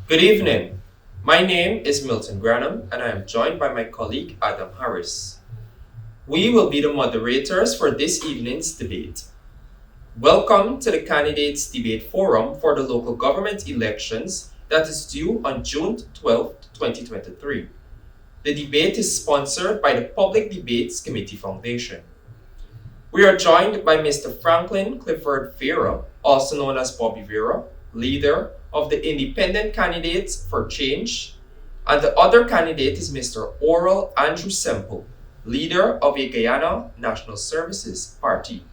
Good evening. My name is Milton Granham and I am joined by my colleague Adam Harris. We will be the moderators for this evening's debate. Welcome to the Candidates Debate Forum for the local government elections that is due on June 12, 2023. The debate is sponsored by the Public Debates Committee Foundation. We are joined by Mr. Franklin Clifford Vera, also known as Bobby Vera, leader of the Independent Candidates for Change, and the other candidate is Mr. Oral Andrew Semple, leader of a Guyana National Services Party.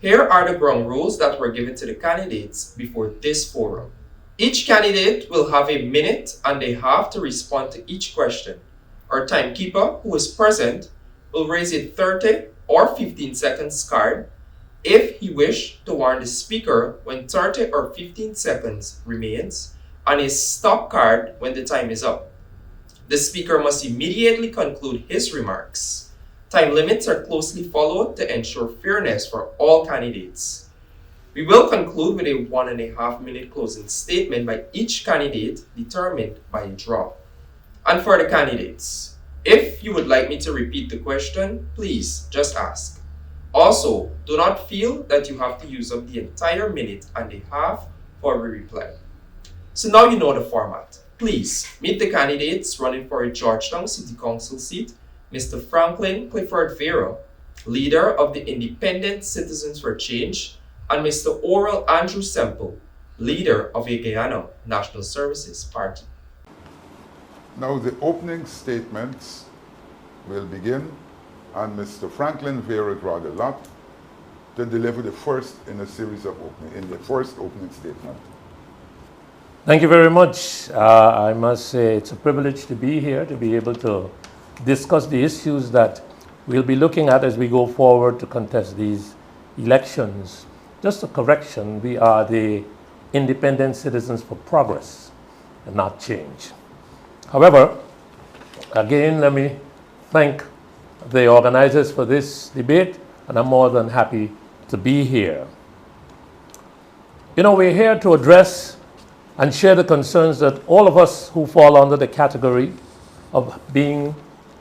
Here are the ground rules that were given to the candidates before this forum. Each candidate will have a minute and they have to respond to each question. Our timekeeper, who is present, will raise a 30 or 15 seconds card if he wishes to warn the speaker when 30 or 15 seconds remains, and a stop card when the time is up. The speaker must immediately conclude his remarks. Time limits are closely followed to ensure fairness for all candidates. We will conclude with a 1.5 minute closing statement by each candidate determined by a draw. And for the candidates, if you would like me to repeat the question, please just ask. Also, do not feel that you have to use up the entire minute and a half for a reply. So now you know the format. Please meet the candidates running for a Georgetown City Council seat, Mr. Franklin Clifford Vera, leader of the Independent Citizens for Change, and Mr. Oral Andrew Semple, leader of a Guyana National Services Party. Now the opening statements will begin, and Mr. Franklin Vera Dragalot to deliver the first in a series of opening statement. Thank you very much. I must say it's a privilege to be here, to be able to discuss the issues that we'll be looking at as we go forward to contest these elections. Just a correction, we are the Independent Citizens for Progress and not Change. However, again, let me thank the organizers for this debate, and I'm more than happy to be here. You know, we're here to address and share the concerns that all of us who fall under the category of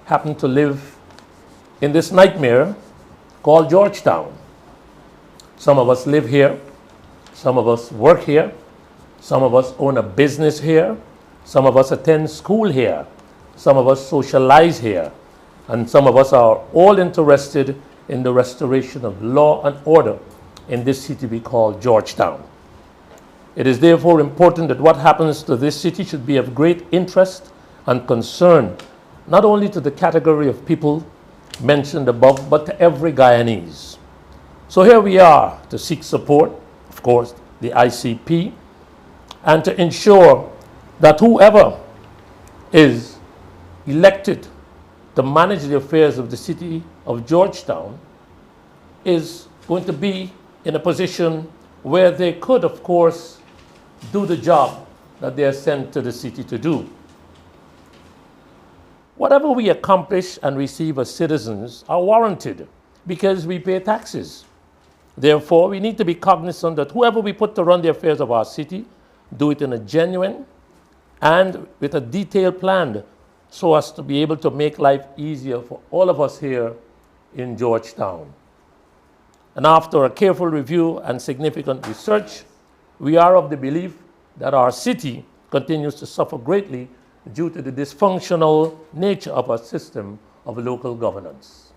happen to live in this nightmare called Georgetown. Some of us live here, some of us work here, some of us own a business here, some of us attend school here, some of us socialize here, and some of us are all interested in the restoration of law and order in this city we call Georgetown. It is therefore important that what happens to this city should be of great interest and concern, not only to the category of people mentioned above, but to every Guyanese. So here we are to seek support, of course, the ICP, and to ensure that whoever is elected to manage the affairs of the city of Georgetown is going to be in a position where they could, of course, do the job that they are sent to the city to do. Whatever we accomplish and receive as citizens are warranted because we pay taxes. Therefore, we need to be cognizant that whoever we put to run the affairs of our city, do it in a genuine and with a detailed plan so as to be able to make life easier for all of us here in Georgetown. And after a careful review and significant research, we are of the belief that our city continues to suffer greatly due to the dysfunctional nature of our system of local governance.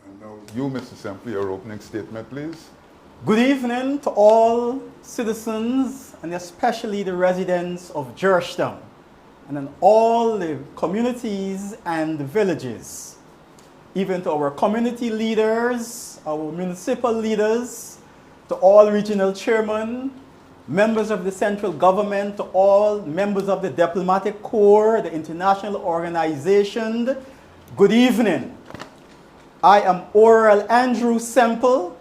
And now you, Mr. Semple, your opening statement, please. Good evening to all citizens and especially the residents of Georgetown and in all the communities and the villages, even to our community leaders, our municipal leaders, to all regional chairmen, members of the central government, to all members of the diplomatic corps, the international organization, good evening. I am Oral Andrew Semple,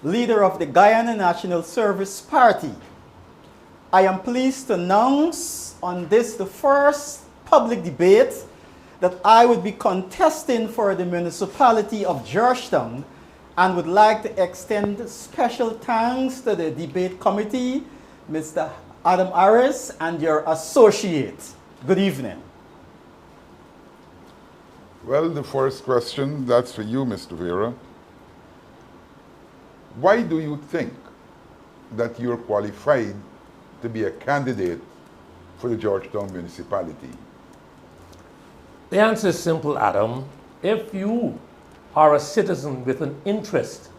leader of the Guyana National Service Party. I am pleased to announce on this, the first public debate, that I would be contesting for the municipality of Georgetown and would like to extend special thanks to the debate committee, Mr. Adam Harris and your associate. Good evening. Well, the first question, that's for you, Mr. Vera. Why do you think that you're qualified to be a candidate for the Georgetown municipality? The answer is simple, Adam. If you are a citizen with an interest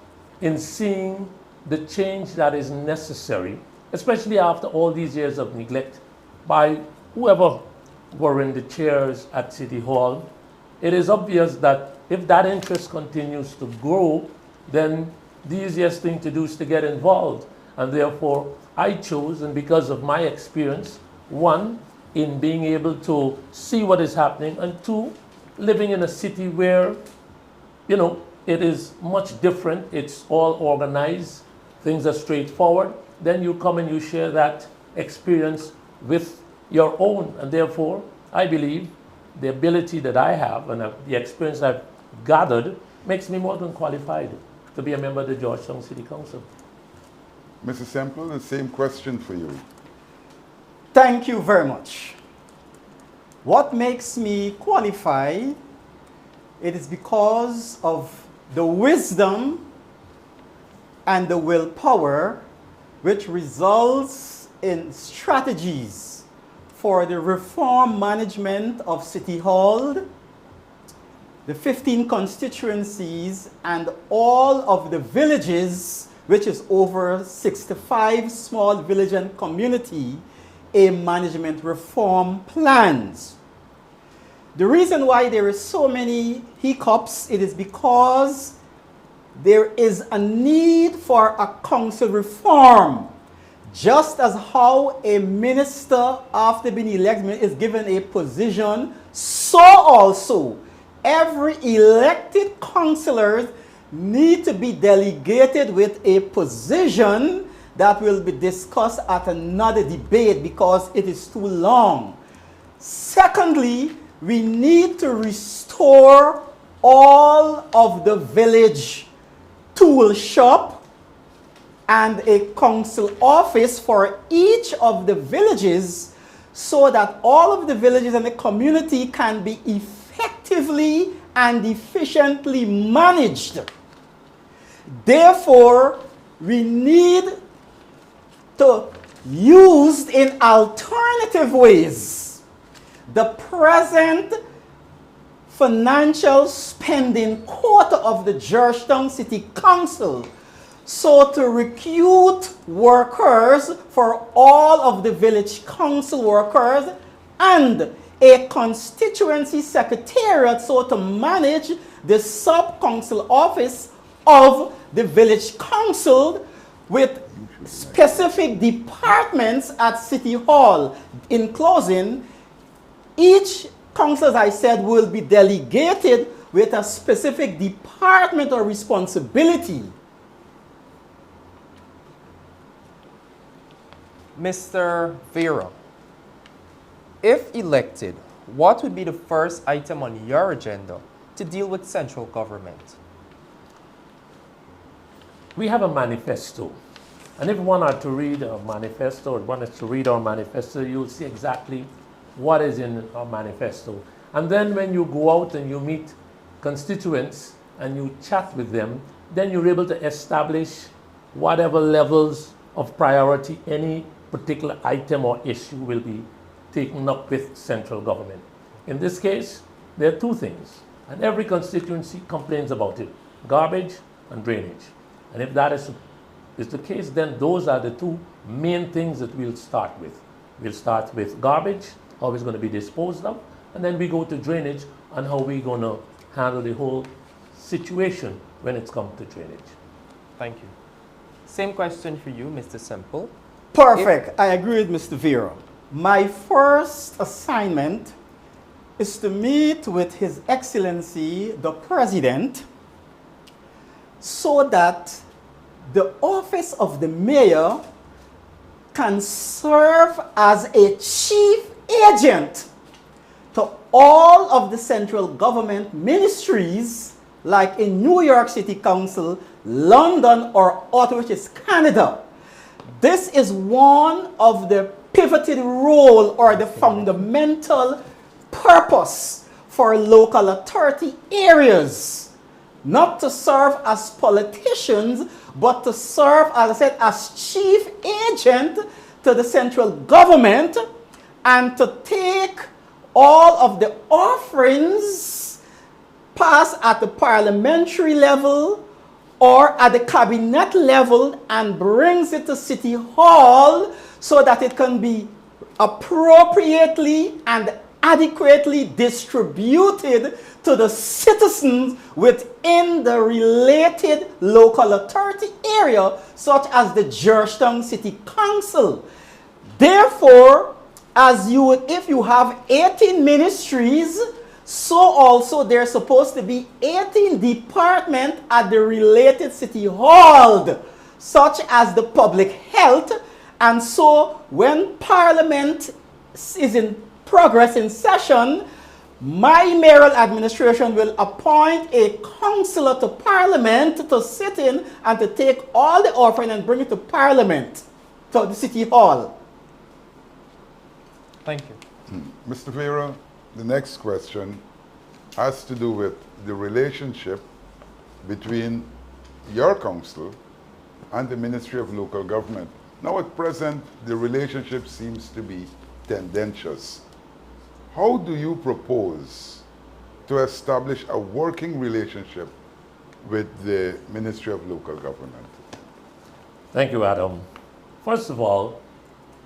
in seeing the change that is necessary, especially after all these years of neglect by whoever were in the chairs at City Hall, it is obvious that if that interest continues to grow, then the easiest thing to do is to get involved. And therefore, I chose, and because of my experience, one, in being able to see what is happening, and two, living in a city where, you know, it is much different, it's all organized, things are straightforward, then you come and you share that experience with your own. And therefore, I believe the ability that I have and the experience I've gathered makes me more than qualified to be a member of the Georgetown City Council. Mrs. Semple, the same question for you. Thank you very much. What makes me qualify? It is because of the wisdom and the willpower which results in strategies for the reform management of City Hall, the 15 constituencies, and all of the villages, which is over 65 small village and community, a management reform plans. The reason why there is so many hiccups, it is because there is a need for a council reform. Just as how a minister after being elected is given a position, so also every elected councillor need to be delegated with a position that will be discussed at another debate because it is too long. Secondly, we need to restore all of the village tool shop and a council office for each of the villages so that all of the villages and the community can be effectively and efficiently managed. Therefore, we need to use in alternative ways the present financial spending quota of the Georgetown City Council, so to recruit workers for all of the village council workers and a constituency secretariat, so to manage the sub-council office of the village council with specific departments at City Hall. In closing, each council, as I said, will be delegated with a specific department or responsibility. Mr. Vera, if elected, what would be the first item on your agenda to deal with central government? We have a manifesto. And if one are to read a manifesto, or one is to read our manifesto, you'll see exactly what is in our manifesto. And then when you go out and you meet constituents and you chat with them, then you're able to establish whatever levels of priority any particular item or issue will be taken up with central government. In this case, there are two things, and every constituency complains about it: garbage and drainage. And if that is the case, then those are the two main things that we'll start with. We'll start with garbage, how it's going to be disposed of, and then we go to drainage and how we're going to handle the whole situation when it's come to drainage. Thank you. Same question for you, Mr. Semple. Perfect. I agree with Mr. Vera. My first assignment is to meet with His Excellency, the President, so that the office of the mayor can serve as a chief agent to all of the central government ministries, like in New York City Council, London, or Ottawa, which is Canada. This is one of the pivoted role or the fundamental purpose for local authority areas. Not to serve as politicians, but to serve, as I said, as chief agent to the central government and to take all of the offerings passed at the parliamentary level or at the cabinet level and brings it to City Hall so that it can be appropriately and adequately distributed to the citizens within the related local authority area, such as the Georgetown City Council. Therefore, if you have 18 ministries, so also there's supposed to be 18 departments at the related City Hall, such as the public health. And so when Parliament is in progress in session, my mayoral administration will appoint a councillor to Parliament to sit in and to take all the offering and bring it to Parliament, to the City Hall. Thank you. Mr. Vera, the next question has to do with the relationship between your council and the Ministry of Local Government. Now at present, the relationship seems to be tendentious. How do you propose to establish a working relationship with the Ministry of Local Government? Thank you, Adam. First of all,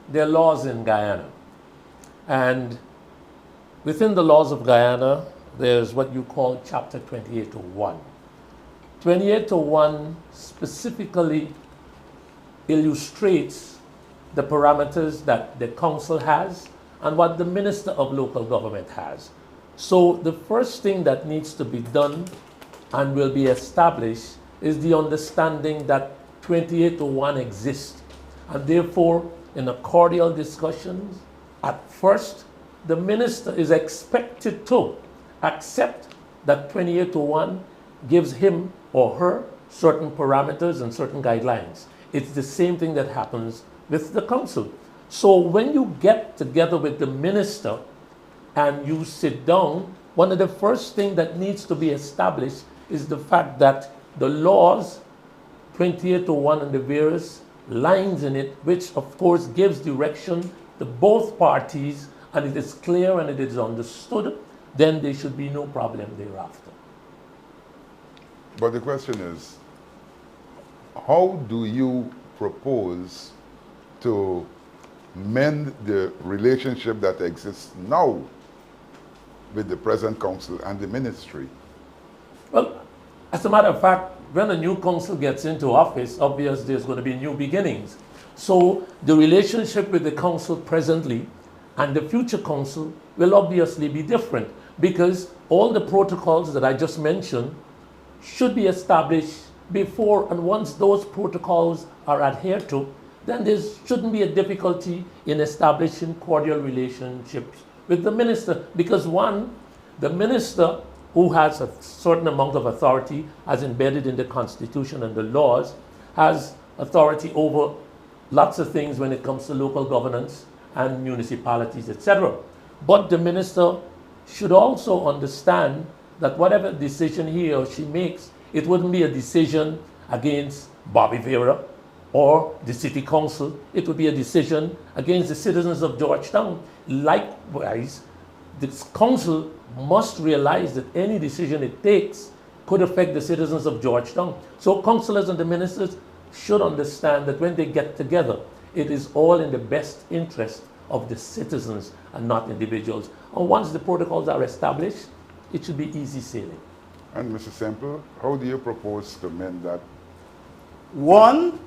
there are laws in Guyana. And within the laws of Guyana, there's what you call Chapter 2801. 2801 specifically illustrates the parameters that the council has and what the Minister of Local Government has. So the first thing that needs to be done and will be established is the understanding that 2801 exists. And therefore, in a cordial discussions, at first, the minister is expected to accept that 2801 gives him or her certain parameters and certain guidelines. It's the same thing that happens with the council. So when you get together with the minister and you sit down, one of the first things that needs to be established is the fact that the laws, 2801 and the various lines in it, which of course gives direction to both parties, and it is clear and it is understood, then there should be no problem thereafter. But the question is, how do you propose to mend the relationship that exists now with the present council and the ministry? Well, as a matter of fact, when a new council gets into office, obviously there's going to be new beginnings. So the relationship with the council presently and the future council will obviously be different, because all the protocols that I just mentioned should be established before, and once those protocols are adhered to, then there shouldn't be a difficulty in establishing cordial relationships with the minister, because one, the minister who has a certain amount of authority as embedded in the Constitution and the laws has authority over lots of things when it comes to local governance and municipalities, etc. But the minister should also understand that whatever decision he or she makes, it wouldn't be a decision against Bobby Vera or the city council. It would be a decision against the citizens of Georgetown. Likewise, this council must realize that any decision it takes could affect the citizens of Georgetown. So councillors and the ministers should understand that when they get together, it is all in the best interest of the citizens and not individuals. And once the protocols are established, it should be easy sailing. And Mr. Semple, how do you propose to mend that? One,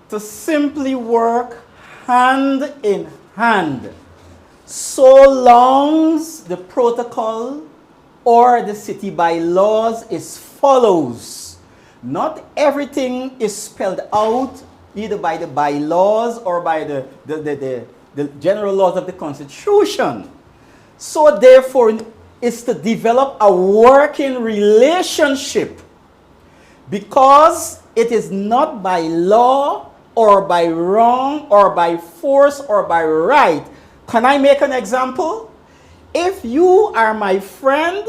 to simply work hand in hand, so long as the protocol or the city bylaws is follows. Not everything is spelled out either by the bylaws or by the general laws of the Constitution. So therefore, is to develop a working relationship, because it is not by law or by wrong or by force or by right. Can I make an example? If you are my friend,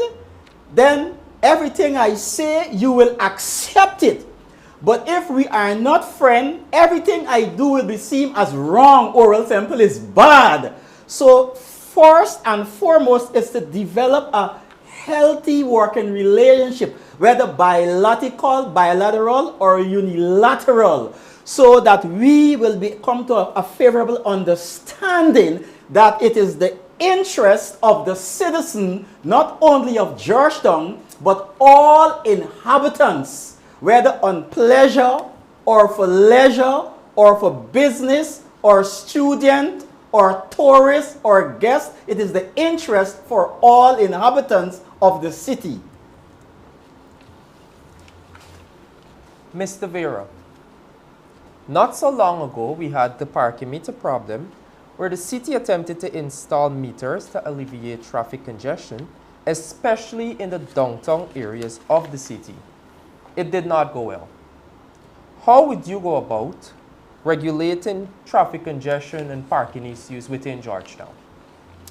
then everything I say, you will accept it. But if we are not friends, everything I do will be seen as wrong. Oral temple is bad. So first and foremost is to develop a healthy working relationship, whether bilateral or unilateral, so that we will come to a favorable understanding that it is the interest of the citizen, not only of Georgetown, but all inhabitants, whether on pleasure or for leisure or for business or student or tourist or guest. It is the interest for all inhabitants of the city. Mr. Vera, not so long ago we had the parking meter problem where the city attempted to install meters to alleviate traffic congestion, especially in the downtown areas of the city. It did not go well. How would you go about regulating traffic congestion and parking issues within Georgetown?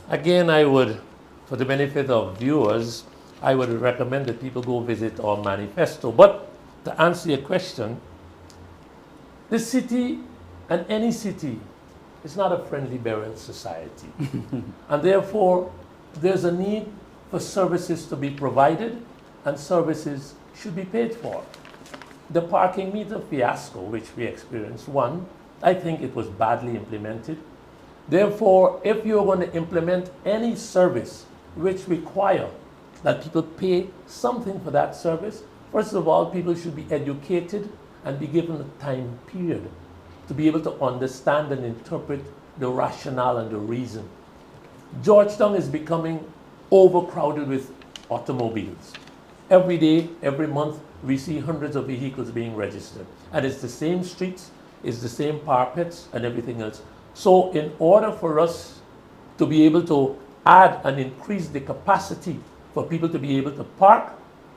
Again, I would, for the benefit of viewers, I would recommend that people go visit our manifesto. But to answer your question, the city and any city is not a friendly burial society. And therefore, there's a need for services to be provided and services should be paid for. The parking meter fiasco, which we experienced, one, I think it was badly implemented. Therefore, if you're going to implement any service which require that people pay something for that service, first of all, people should be educated and be given a time period to be able to understand and interpret the rationale and the reason. Georgetown is becoming overcrowded with automobiles. Every day, every month, we see hundreds of vehicles being registered. And it's the same streets, it's the same parapets and everything else. So in order for us to be able to add and increase the capacity for people to be able to park,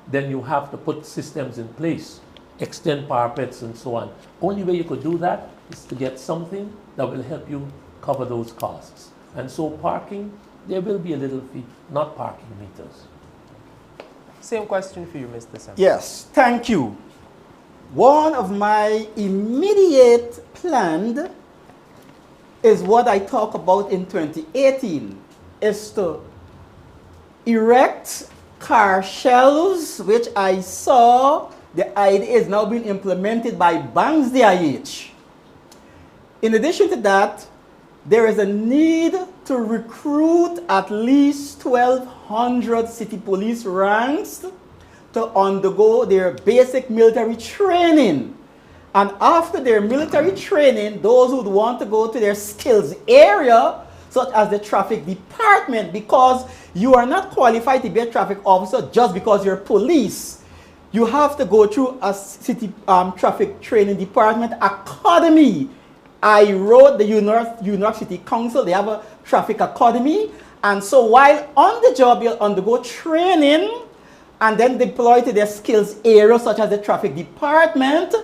then you have to put systems in place, extend parapets and so on. Only way you could do that is to get something that will help you cover those costs. And so parking, there will be a little fee, not parking meters. Same question for you, Mr. Sam. Yes, thank you. One of my immediate plans is what I talked about in 2018, is to erect car shelves, which I saw the idea is now being implemented by banks DIH. In addition to that, there is a need to recruit at least 1,200 city police ranks to undergo their basic military training. And after their military training, those who want to go to their skills area, such as the traffic department, because you are not qualified to be a traffic officer just because you're police. You have to go through a city traffic training department academy. I wrote the New York City Council, they have a traffic academy. And so while on the job, you'll undergo training and then deploy to their skills area, such as the traffic department.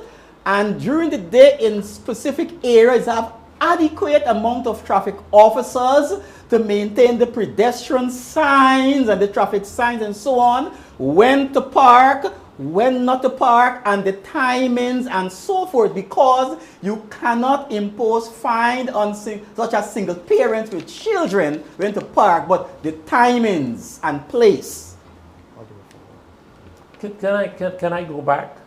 And during the day in specific areas, have adequate amount of traffic officers to maintain the pedestrian signs and the traffic signs and so on, when to park, when not to park, and the timings and so forth, because you cannot impose fine on such as single parents with children when to park, but the timings and place. Can I go back?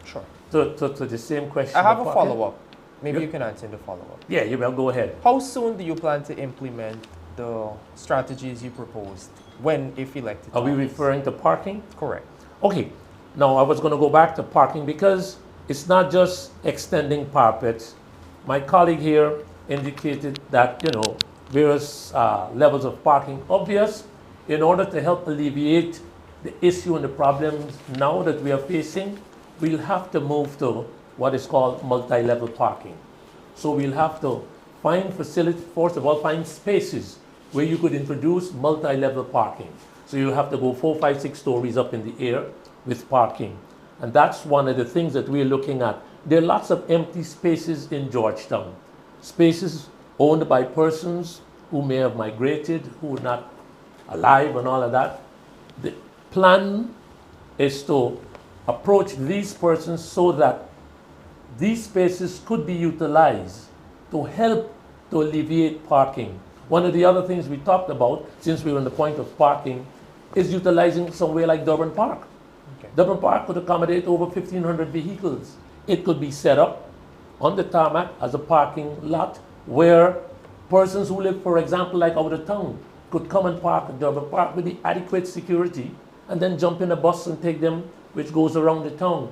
Sure. To the same question? I have a follow-up. Maybe you can answer the follow-up. Yeah, you will go ahead. How soon do you plan to implement the strategies you proposed when, if elected? Are we referring to parking? Correct. Okay. Now, I was going to go back to parking because it's not just extending parapets. My colleague here indicated that, various levels of parking. Obvious, in order to help alleviate the issue and the problems now that we are facing, we'll have to move to what is called multi-level parking. So we'll have to find facilities, first of all, find spaces where you could introduce multi-level parking. So you have to go 4, 5, 6 stories up in the air with parking. And that's one of the things that we're looking at. there are lots of empty spaces in Georgetown. Spaces owned by persons who may have migrated, who are not alive and all of that. The plan is to approach these persons so that these spaces could be utilized to help to alleviate parking. One of the other things we talked about, since we were on the point of parking, is utilizing somewhere like Durban Park. Okay. Durban Park could accommodate over 1,500 vehicles. It could be set up on the tarmac as a parking lot where persons who live, for example, like out of town, could come and park at Durban Park with the adequate security and then jump in a bus and take them, which goes around the town.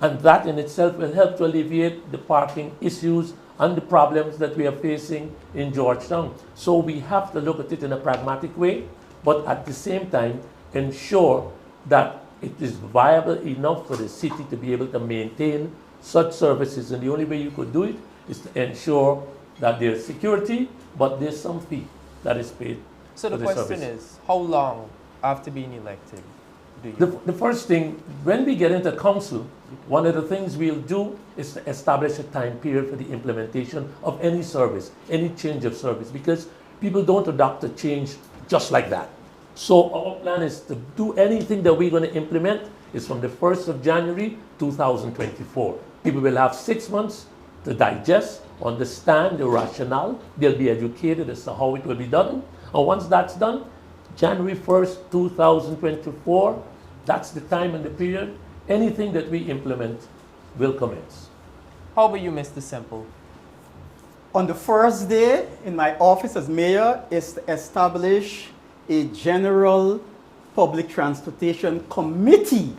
And that in itself will help to alleviate the parking issues and the problems that we are facing in Georgetown. So we have to look at it in a pragmatic way, but at the same time ensure that it is viable enough for the city to be able to maintain such services. And the only way you could do it is to ensure that there's security, but there's some fee that is paid. So the for question service. is, how long after being elected do you? The first thing, when we get into council, one of the things we'll do is to establish a time period for the implementation of any service, any change of service, because people don't adopt a change just like that. So our plan is to do anything that we're going to implement is from the 1st of January 2024. People will have 6 months to digest, understand the rationale. They'll be educated as to how it will be done. And once that's done, January 1st, 2024, that's the time and the period. Anything that we implement will commence. How about you, Mr. Semple? On the first day in my office as mayor is to establish a general public transportation committee.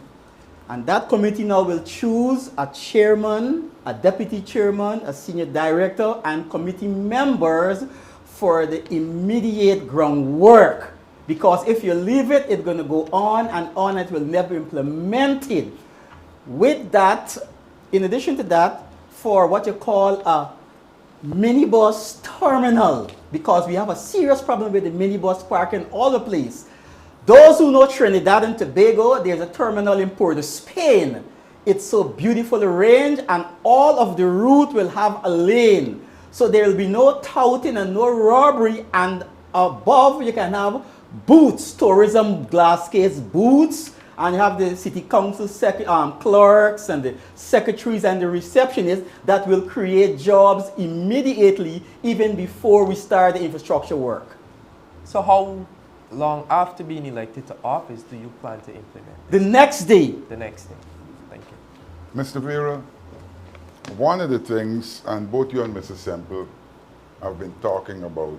And that committee now will choose a chairman, a deputy chairman, a senior director, and committee members for the immediate groundwork. Because if you leave it, it's going to go on, and it will never be implemented. With that, in addition to that, for what you call a minibus terminal, because we have a serious problem with the minibus parking all the place. Those who know Trinidad and Tobago, there's a terminal in Port of Spain. It's so beautifully arranged, and all of the route will have a lane. So there will be no touting and no robbery, and above you can have booths, tourism glass case booths, and you have the city council clerks and the secretaries and the receptionists that will create jobs immediately, even before we start the infrastructure work. So how long after being elected to office do you plan to implement? The next day. The next day. Thank you. Mr. Vera, one of the things, and both you and Mr. Semple have been talking about,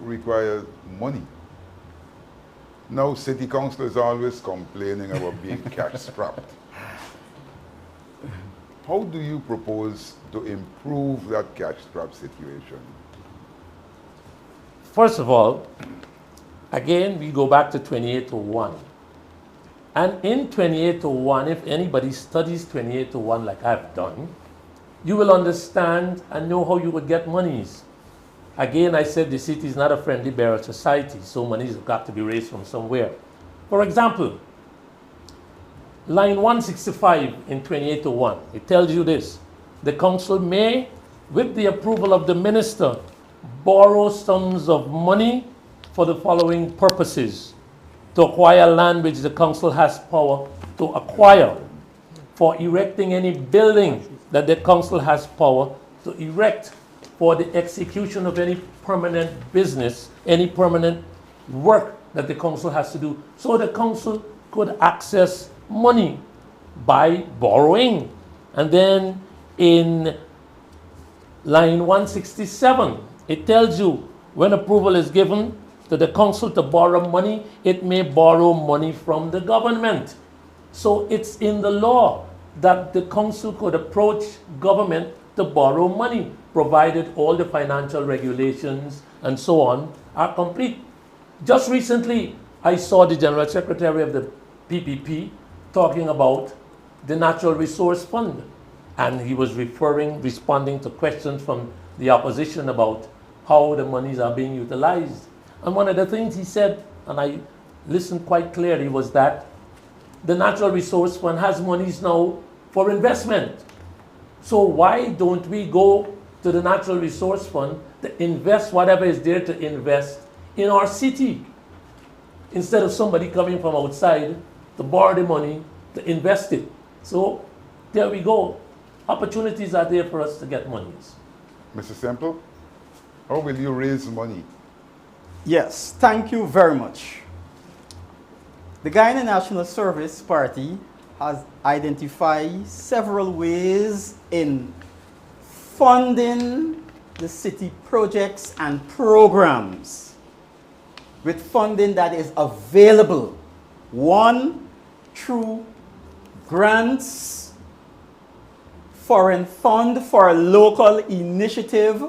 requires money. Now, city council is always complaining about being cash-strapped. How do you propose to improve that cash-strapped situation? First of all, again, we go back to 2801. And in 2801, if anybody studies 2801 like I've done, you will understand and know how you would get monies. Again, I said the city is not a friendly bearer society, so monies have got to be raised from somewhere. For example, line 165 in 2801, it tells you this: the council may, with the approval of the minister, borrow sums of money for the following purposes: to acquire land which the council has power to acquire, for erecting any building that the council has power to erect, for the execution of any permanent business, any permanent work that the council has to do. So the council could access money by borrowing. And then in line 167, it tells you when approval is given to the council to borrow money, it may borrow money from the government. So it's in the law that the council could approach government to borrow money, provided all the financial regulations and so on are complete. Just recently, I saw the General Secretary of the PPP talking about the Natural Resource Fund, and he was responding to questions from the opposition about how the monies are being utilized. And one of the things he said, and I listened quite clearly, was that the Natural Resource Fund has monies now for investment. So why don't we go to the Natural Resource Fund to invest whatever is there to invest in our city, instead of somebody coming from outside to borrow the money to invest it? So there we go. Opportunities are there for us to get monies. Mr. Semple, how will you raise money? Yes, thank you very much. The Guyana National Service Party has identified several ways in funding the city projects and programs with funding that is available. One, through grants, foreign fund for a local initiative,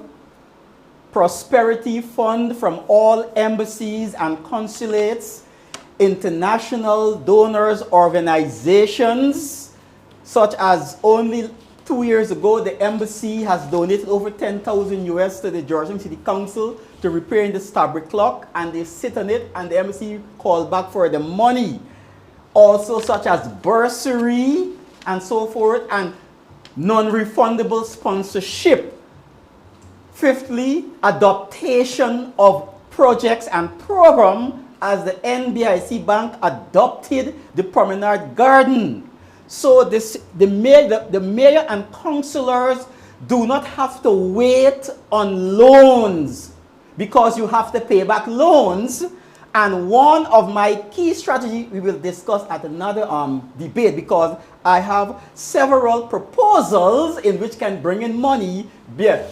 prosperity fund from all embassies and consulates, international donors organizations, such as only 2 years ago, the embassy has donated over 10,000 US to the Georgetown City Council to repairing the Starbrick clock, and they sit on it, and the embassy called back for the money. Also, such as bursary and so forth, and non-refundable sponsorship. Fifthly, adaptation of projects and programs, as the NBIC Bank adopted the Promenade Garden. So the mayor and councillors do not have to wait on loans, because you have to pay back loans. And one of my key strategies we will discuss at another debate, because I have several proposals in which can bring in money.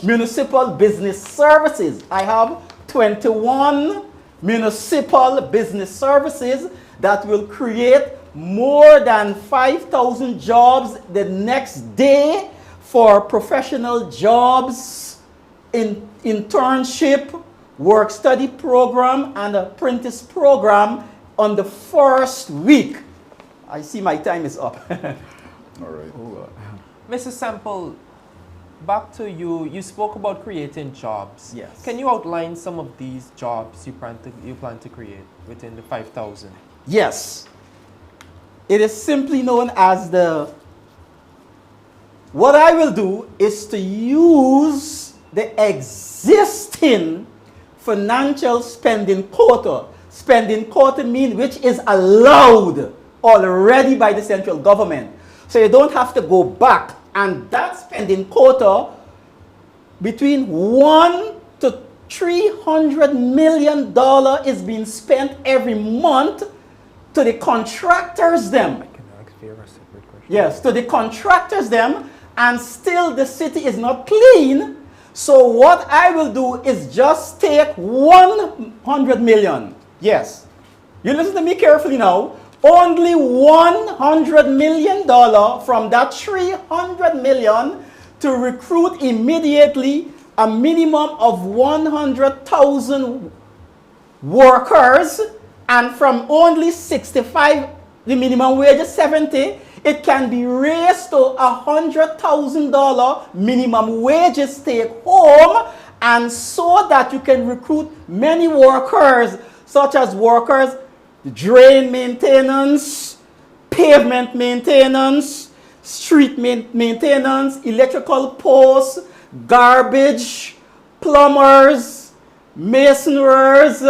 Municipal business services. I have 21 municipal business services that will create more than 5,000 jobs the next day for professional jobs, internship, work-study program, and apprentice program on the first week. I see my time is up. All right. Mr. Semple, back to you. You spoke about creating jobs. Yes. Can you outline some of these jobs you plan to create within the 5,000? Yes. It is simply known as what I will do is to use the existing financial spending quota. Spending quota means which is allowed already by the central government. So you don't have to go back. And that spending quota, between $1 to $300 million is being spent every month to the contractors them. Can I ask you a separate question? Yes, to the contractors them, and still the city is not clean. So what I will do is just take 100 million. Yes. You listen to me carefully now. Only $100 million from that $300 million to recruit immediately a minimum of 100,000 workers, and from only 65, the minimum wage is 70, it can be raised to $100,000 minimum wages take home, and so that you can recruit many workers, such as workers, drain maintenance, pavement maintenance, street maintenance, electrical posts, garbage, plumbers, masoners,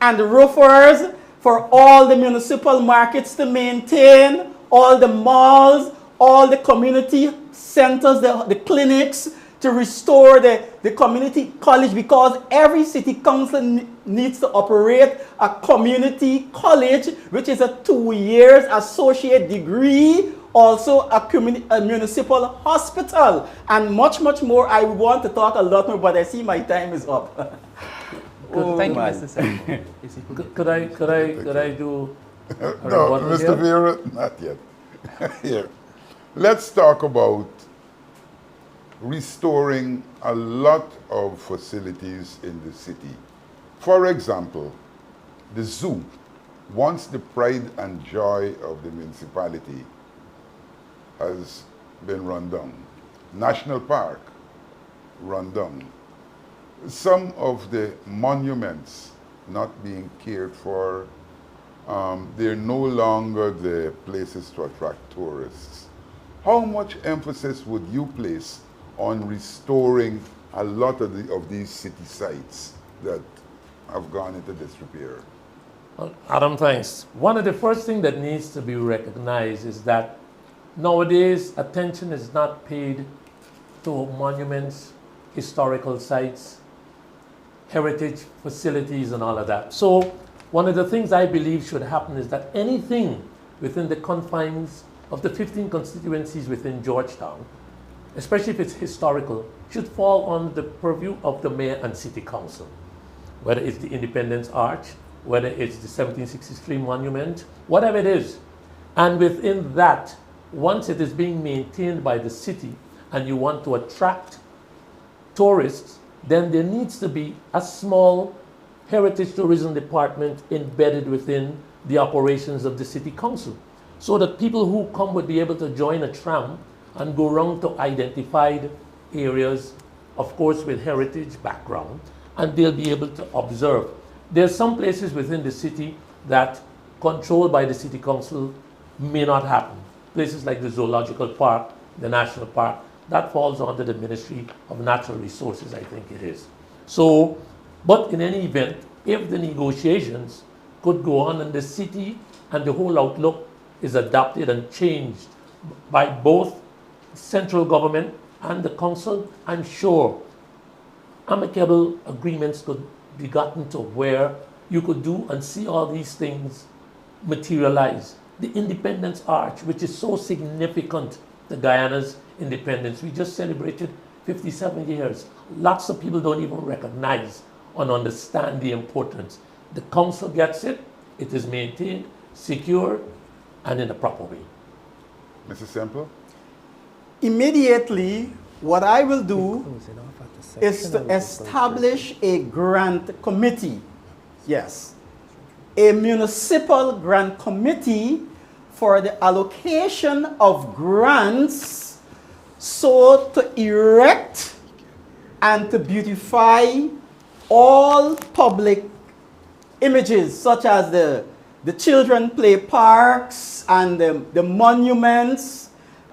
and roofers, for all the municipal markets to maintain, all the malls, all the community centers, the clinics, to restore the community college, because every city council needs to operate a community college, which is a 2 years associate degree, also a municipal hospital, and much more. I want to talk a lot more, but I see my time is up. Good. Thank you, Mr. Semple. Could I do a No, rebuttal Mr. here? Vera, not yet. Here. Let's talk about restoring a lot of facilities in the city. For example, the zoo, once the pride and joy of the municipality, has been run down. National Park, run down. Some of the monuments not being cared for, they're no longer the places to attract tourists. how much emphasis would you place on restoring a lot of these city sites that have gone into disrepair? Well, Adam, thanks. One of the first things that needs to be recognized is that nowadays attention is not paid to monuments, historical sites, heritage facilities and all of that. So one of the things I believe should happen is that anything within the confines of the 15 constituencies within Georgetown, especially if it's historical, should fall under the purview of the mayor and city council. Whether it's the Independence Arch, whether it's the 1763 monument, whatever it is. And within that, once it is being maintained by the city and you want to attract tourists, then there needs to be a small heritage tourism department embedded within the operations of the city council, so that people who come would be able to join a tram and go around to identified areas, of course with heritage background, and they'll be able to observe. There's some places within the city that, controlled by the city council, may not happen. Places like the zoological park, the national park, that falls under the Ministry of Natural Resources, I think it is. So, but in any event, if the negotiations could go on and the city and the whole outlook is adopted and changed by both central government and the council, I'm sure amicable agreements could be gotten to where you could do and see all these things materialize. The Independence Arch, which is so significant to Guyana's independence. We just celebrated 57 years. Lots of people don't even recognize and understand the importance. The council gets it, it is maintained, secure, and in a proper way. Mrs. Semple? Immediately, what I will do is to establish a grant committee. Yes. A municipal grant committee for the allocation of grants so to erect and to beautify all public images such as the children play parks and the monuments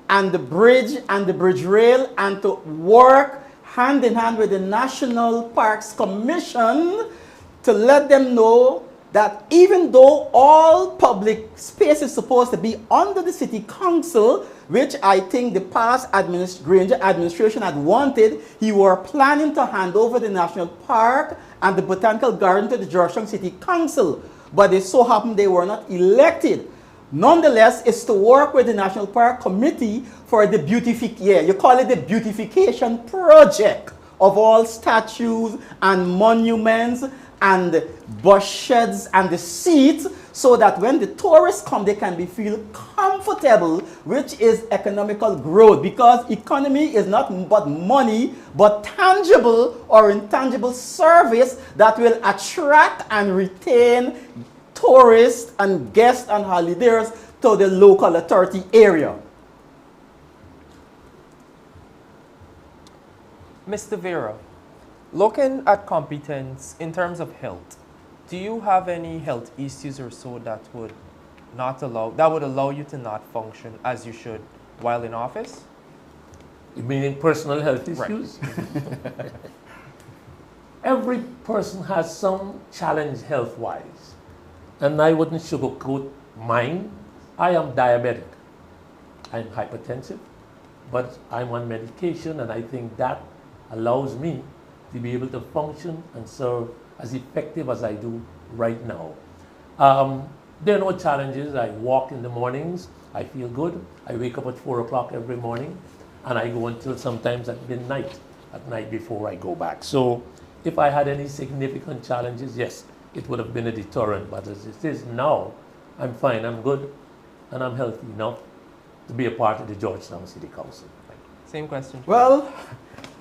and the bridge and the bridge rail, and to work hand in hand with the National Parks Commission to let them know that even though all public space is supposed to be under the city council, which I think the past Granger administration had wanted, he were planning to hand over the National Park and the Botanical Garden to the Georgetown City Council. But it so happened they were not elected. Nonetheless, it's to work with the National Park Committee for the you call it the beautification project of all statues and monuments and bus sheds and the seats, so that when the tourists come, they can feel comfortable, which is economical growth, because economy is not but money, but tangible or intangible service that will attract and retain tourists and guests and holidays to the local authority area. Mr. Vera, looking at competence in terms of health, do you have any health issues or so that would allow you to not function as you should while in office? You meaning personal health issues? Right. Every person has some challenge health-wise, and I wouldn't sugarcoat mine. I am diabetic. I'm hypertensive, but I'm on medication, and I think that allows me to be able to function and serve as effective as I do right now. There are no challenges. I walk in the mornings. I feel good. I wake up at 4 o'clock every morning, and I go until sometimes at midnight at night before I go back. So if I had any significant challenges, yes, it would have been a deterrent. But as it is now, I'm fine. I'm good, and I'm healthy enough to be a part of the Georgetown City Council. Same question. Well,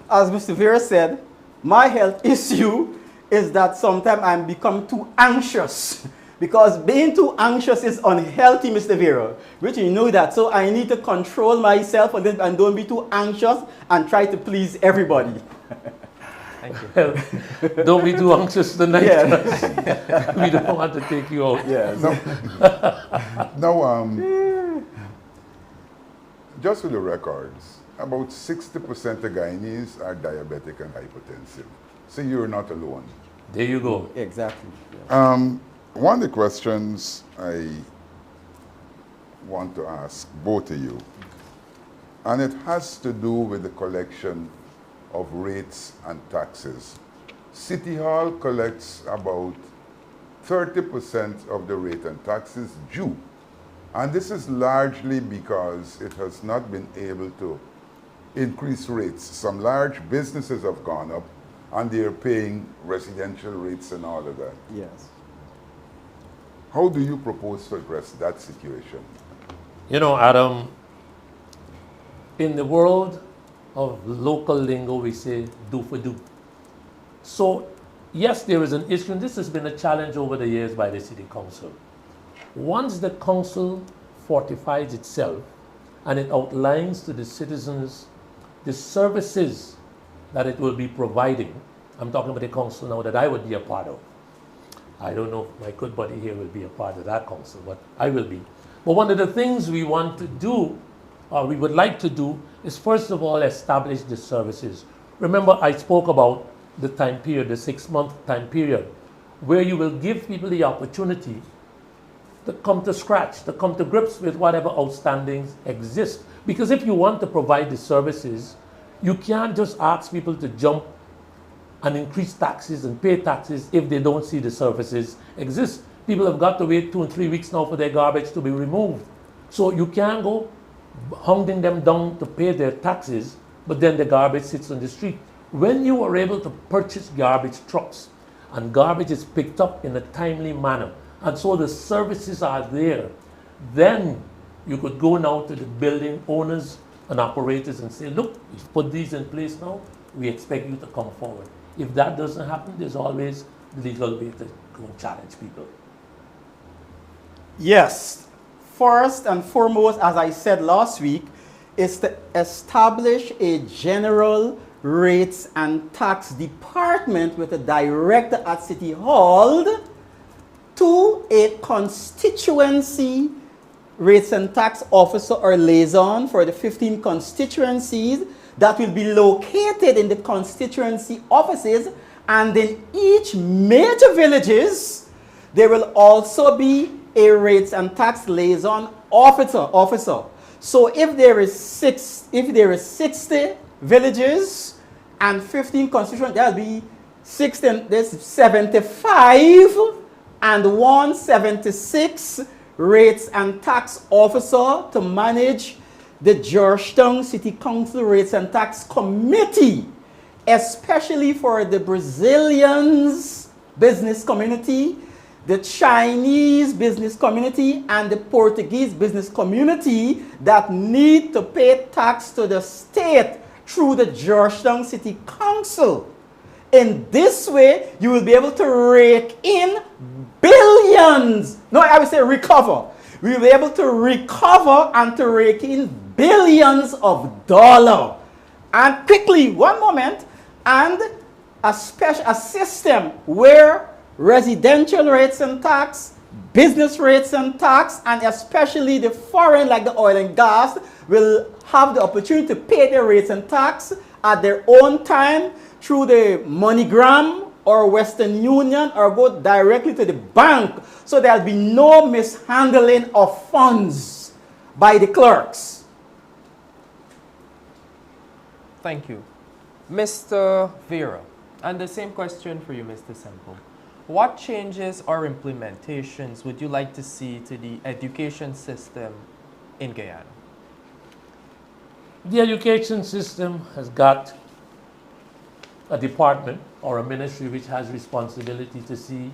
as Mr. Vera said, my health issue is that sometimes I'm become too anxious, because being too anxious is unhealthy, Mr. Vera, which you know that. So I need to control myself and don't be too anxious and try to please everybody. Thank you. Well, don't be too anxious tonight. Yeah. We don't want to take you out. Yes. Now, just for the records, about 60% of Guyanese are diabetic and hypertensive. So you're not alone. There you go. Exactly. One of the questions I want to ask both of you, and it has to do with the collection of rates and taxes. City Hall collects about 30% of the rate and taxes due. And this is largely because it has not been able to increase rates. Some large businesses have gone up and they're paying residential rates and all of that. Yes. How do you propose to address that situation? You know, Adam, in the world of local lingo, we say do for do. So, yes, there is an issue, and this has been a challenge over the years by the City Council. Once the council fortifies itself and it outlines to the citizens the services that it will be providing, I'm talking about the council now that I would be a part of. I don't know if my good buddy here will be a part of that council, but I will be. But one of the things we want to do, or we would like to do, is first of all establish the services. Remember, I spoke about the time period, the 6-month time period, where you will give people the opportunity to come to scratch, to come to grips with whatever outstandings exist. Because if you want to provide the services, you can't just ask people to jump and increase taxes and pay taxes if they don't see the services exist. People have got to wait 2 and 3 weeks now for their garbage to be removed. So you can't go hounding them down to pay their taxes, but then the garbage sits on the street. When you are able to purchase garbage trucks and garbage is picked up in a timely manner, and so the services are there, then you could go now to the building owners and operators and say, look, we've put these in place now, we expect you to come forward. If that doesn't happen, there's always the legal way to go and challenge people. Yes. First and foremost, as I said last week, is to establish a general rates and tax department with a director at City Hall to a constituency rates and tax officer or liaison for the 15 constituencies that will be located in the constituency offices, and in each major villages there will also be a rates and tax liaison officer. So if there is 60 villages and 15 constituencies, there'll be 60, there's 75 and 176 rates and tax officer to manage the Georgetown City Council Rates and Tax Committee, especially for the Brazilians business community, the Chinese business community, and the Portuguese business community that need to pay tax to the state through the Georgetown City Council. In this way, you will be able to rake in billions. No, I would say recover. We will be able to recover and to rake in billions of dollars. And quickly, one moment, and a system where residential rates and tax, business rates and tax, and especially the foreign, like the oil and gas, will have the opportunity to pay their rates and tax at their own time through the MoneyGram or Western Union, or go directly to the bank, so there'll be no mishandling of funds by the clerks. Thank you. Mr. Vera, and the same question for you, Mr. Semple. What changes or implementations would you like to see to the education system in Guyana? The education system has got a department or a ministry which has responsibility to see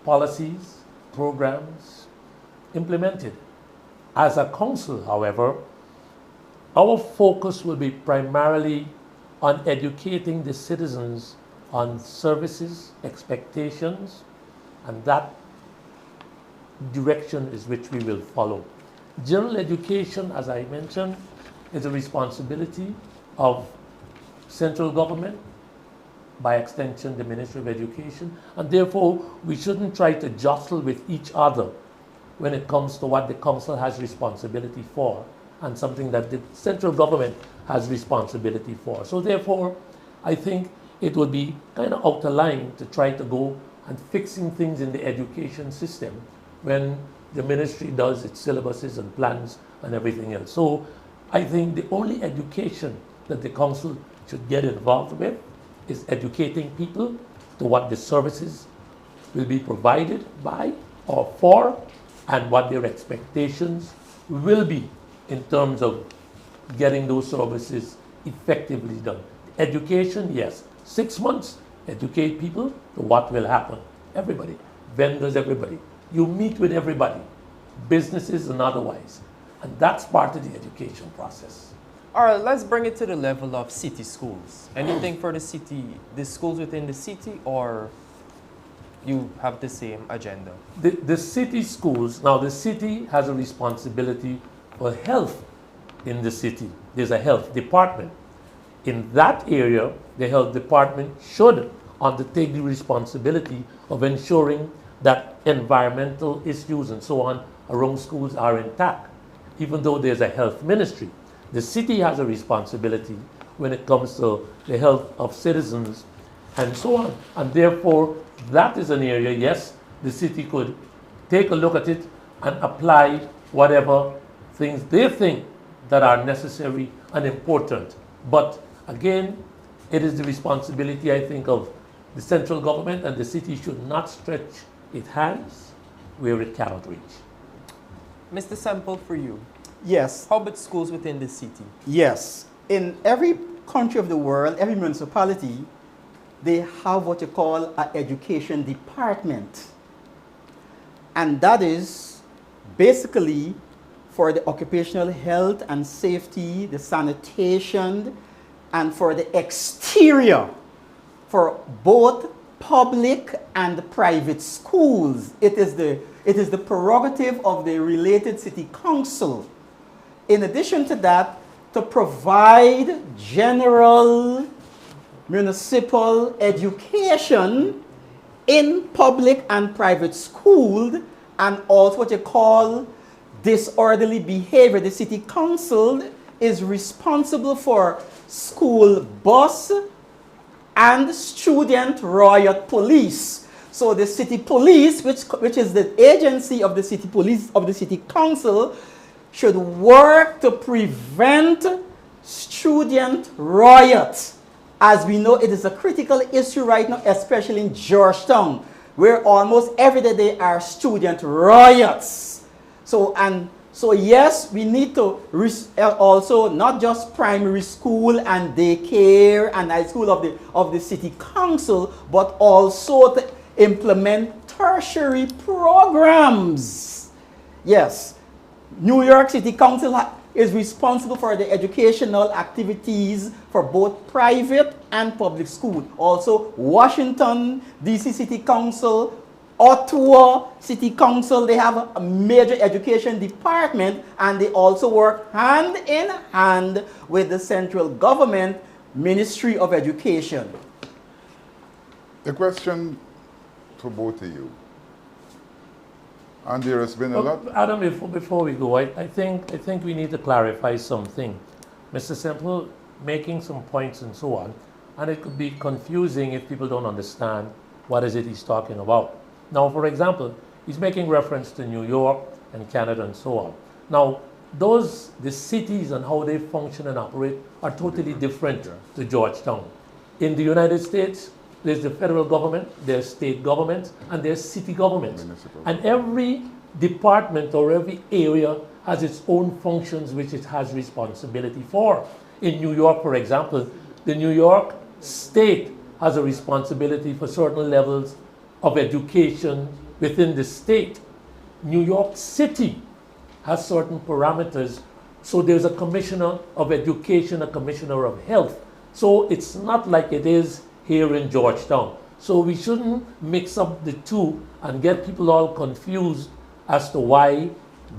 policies, programs implemented. As a council, however, our focus will be primarily on educating the citizens on services, expectations, and that direction is which we will follow. General education, as I mentioned, is a responsibility of central government, by extension the Ministry of Education, and therefore we shouldn't try to jostle with each other when it comes to what the council has responsibility for and something that the central government has responsibility for. So therefore, I think it would be kind of out of line to try to go and fixing things in the education system when the ministry does its syllabuses and plans and everything else. So I think the only education that the council should get involved with is educating people to what the services will be provided by or for and what their expectations will be in terms of getting those services effectively done. Education, yes. 6 months, educate people to what will happen. Everybody, vendors, everybody. You meet with everybody, businesses and otherwise. And that's part of the education process. All right, let's bring it to the level of city schools. Anything for the city, the schools within the city, or you have the same agenda? The city schools, now the city has a responsibility for health in the city. There's a health department. In that area, the health department should undertake the responsibility of ensuring that environmental issues and so on around schools are intact. Even though there's a health ministry, the city has a responsibility when it comes to the health of citizens and so on. And therefore, that is an area, yes, the city could take a look at it and apply whatever things they think that are necessary and important. But again, it is the responsibility, I think, of the central government, and the city should not stretch its hands where it cannot reach. Mr. Semple, for you. Yes. How about schools within the city? Yes. In every country of the world, every municipality, they have what you call an education department. And that is basically for the occupational health and safety, the sanitation, and for the exterior, for both public and private schools. It is the prerogative of the related city council. In addition to that, to provide general municipal education in public and private schools, and also what you call disorderly behavior. The city council is responsible for school bus and student riot police. So the city police, which is the agency of the city police of the city council, should work to prevent student riots. As we know, it is a critical issue right now, especially in Georgetown, where almost every day there are student riots. So yes, we need to also not just primary school and daycare and high school of the city council, but also to implement tertiary programs. Yes, New York City Council is responsible for the educational activities for both private and public school. Also, Washington, D.C. City Council, Ottawa City Council, they have a major education department, and they also work hand in hand with the central government Ministry of Education. The question for both of you, and there has been a lot. Adam, before we go, I think we need to clarify something. Mr. Semple making some points and so on, and it could be confusing if people don't understand what is it he's talking about. Now, for example, he's making reference to New York and Canada and so on. Now, the cities and how they function and operate are totally different to Georgetown. In the United States, there's the federal government, there's state governments, and there's city governments. And every department or every area has its own functions which it has responsibility for. In New York, for example, the New York state has a responsibility for certain levels of education within the state. New York City has certain parameters. So there's a commissioner of education, a commissioner of health. So it's not like it is here in Georgetown. So we shouldn't mix up the two and get people all confused as to why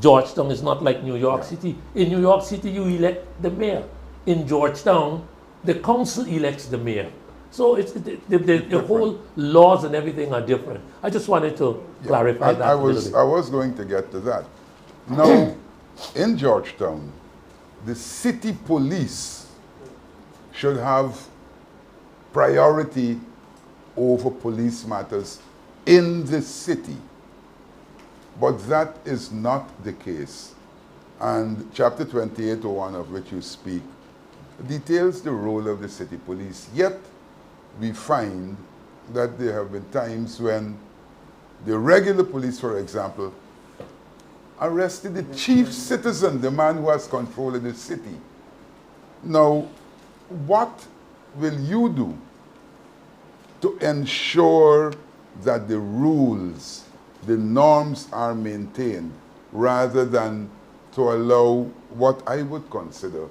Georgetown is not like New York City. In New York City, you elect the mayor. In Georgetown, the council elects the mayor. So it's the whole laws and everything are different. I just wanted to clarify that I was going to get to that. Now, in Georgetown, the city police should have priority over police matters in the city. But that is not the case. And Chapter 2801, of which you speak, details the role of the city police. Yet, we find that there have been times when the regular police, for example, arrested the chief citizen, the man who has control of the city. Now, what will you do to ensure that the rules, the norms are maintained, rather than to allow what I would consider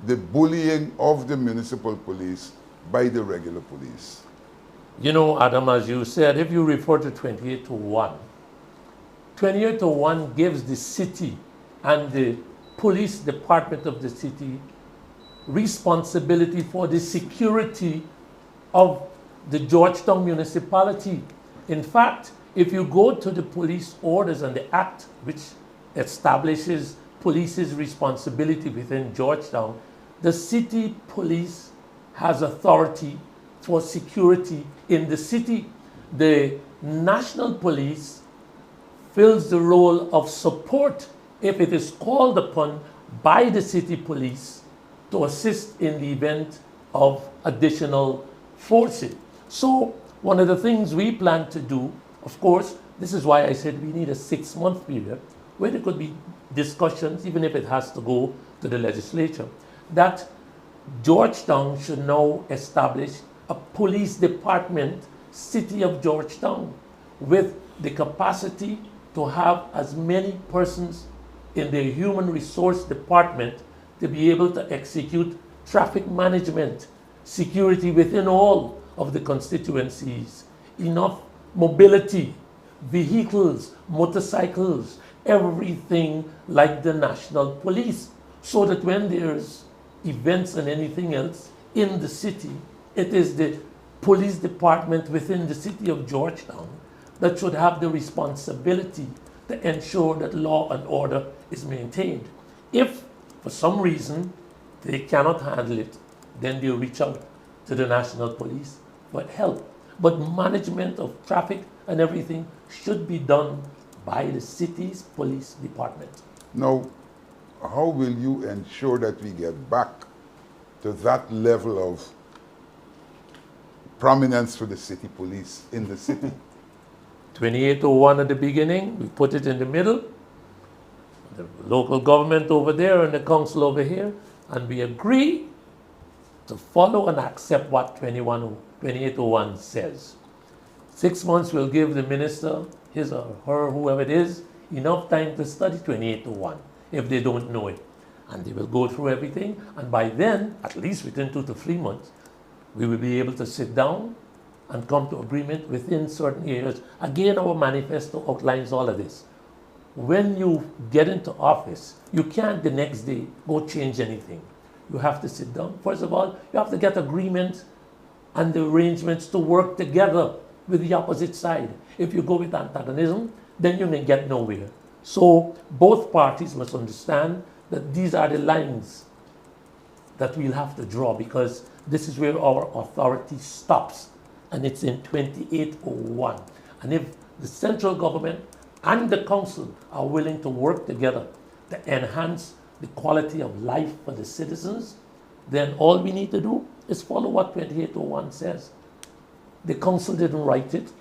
the bullying of the municipal police by the regular police? You know, Adam, as you said, if you refer to 2801, 2801 gives the city and the police department of the city responsibility for the security of the Georgetown municipality. In fact, if you go to the police orders and the act which establishes police's responsibility within Georgetown, the city police has authority for security in the city. The national police fills the role of support if it is called upon by the city police to assist in the event of additional forces. So one of the things we plan to do, of course, this is why I said we need a 6-month period where there could be discussions, even if it has to go to the legislature, that Georgetown should now establish a police department, city of Georgetown, with the capacity to have as many persons in their human resource department to be able to execute traffic management, security within all of the constituencies, enough mobility, vehicles, motorcycles, everything like the national police, so that when there's events and anything else in the city, it is the police department within the city of Georgetown that should have the responsibility to ensure that law and order is maintained. If, for some reason, they cannot handle it, then they reach out to the national police for help. But management of traffic and everything should be done by the city's police department. Now, how will you ensure that we get back to that level of prominence for the city police in the city? 2801 at the beginning, we put it in the middle, the local government over there and the council over here, and we agree to follow and accept what 2801 says. 6 months will give the minister, his or her, whoever it is, enough time to study 2801 if they don't know it. And they will go through everything, and by then, at least within 2 to 3 months, we will be able to sit down and come to agreement within certain areas. Again, our manifesto outlines all of this. When you get into office, you can't the next day go change anything. You have to sit down. First of all, you have to get agreement and the arrangements to work together with the opposite side. If you go with antagonism, then you may get nowhere. So both parties must understand that these are the lines that we'll have to draw, because this is where our authority stops, and it's in 2801. And if the central government and the council are willing to work together to enhance the quality of life for the citizens, then all we need to do is follow what 2801 says. The council didn't write it.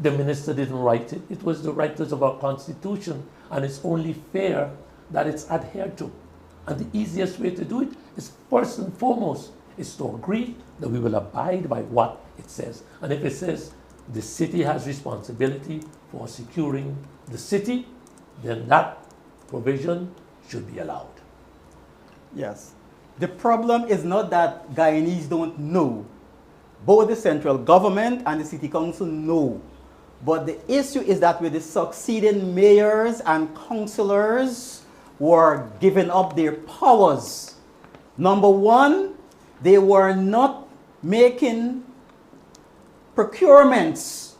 The minister didn't write it. It was the writers of our constitution, and it's only fair that it's adhered to. And the easiest way to do it is, first and foremost, is to agree that we will abide by what it says. And if it says the city has responsibility for securing the city, then that provision should be allowed. Yes. The problem is not that Guyanese don't know. Both the central government and the city council know. But the issue is that with the succeeding mayors and councillors who are giving up their powers, number one, they were not making procurements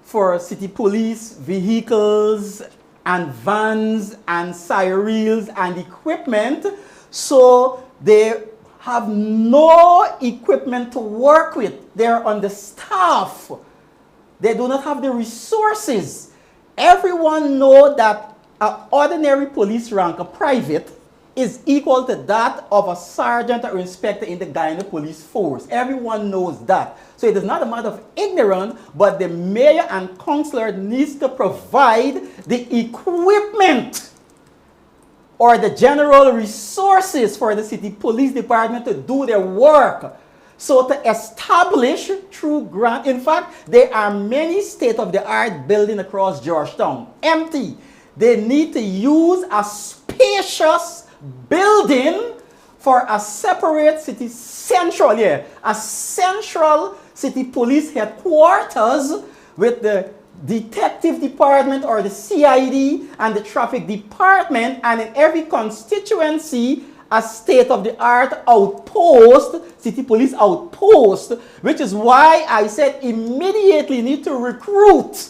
for city police vehicles and vans and siren reels and equipment, So they have no equipment to work with. They're understaffed. They do not have the resources. Everyone knows that an ordinary police rank, a private, is equal to that of a sergeant or inspector in the Guyana police force. Everyone knows that. So it is not a matter of ignorance, but the mayor and councillor needs to provide the equipment or the general resources for the city police department to do their work. So to establish through grant, in fact, there are many state-of-the-art buildings across Georgetown, empty. They need to use a spacious building for a separate city central, a central city police headquarters with the detective department or the CID and the traffic department, and in every constituency a state-of-the-art outpost, city police outpost, which is why I said immediately need to recruit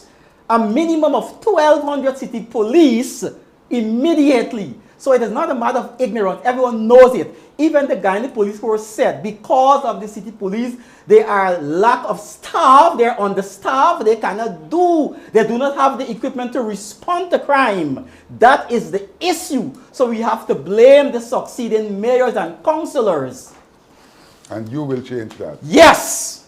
a minimum of 1,200 city police immediately. So it is not a matter of ignorance. Everyone knows it. Even the Guyanese police force said because of the city police, they are lack of staff, they're understaffed, they cannot do, they do not have the equipment to respond to crime. That is the issue. So we have to blame the succeeding mayors and councillors. And you will change that? Yes!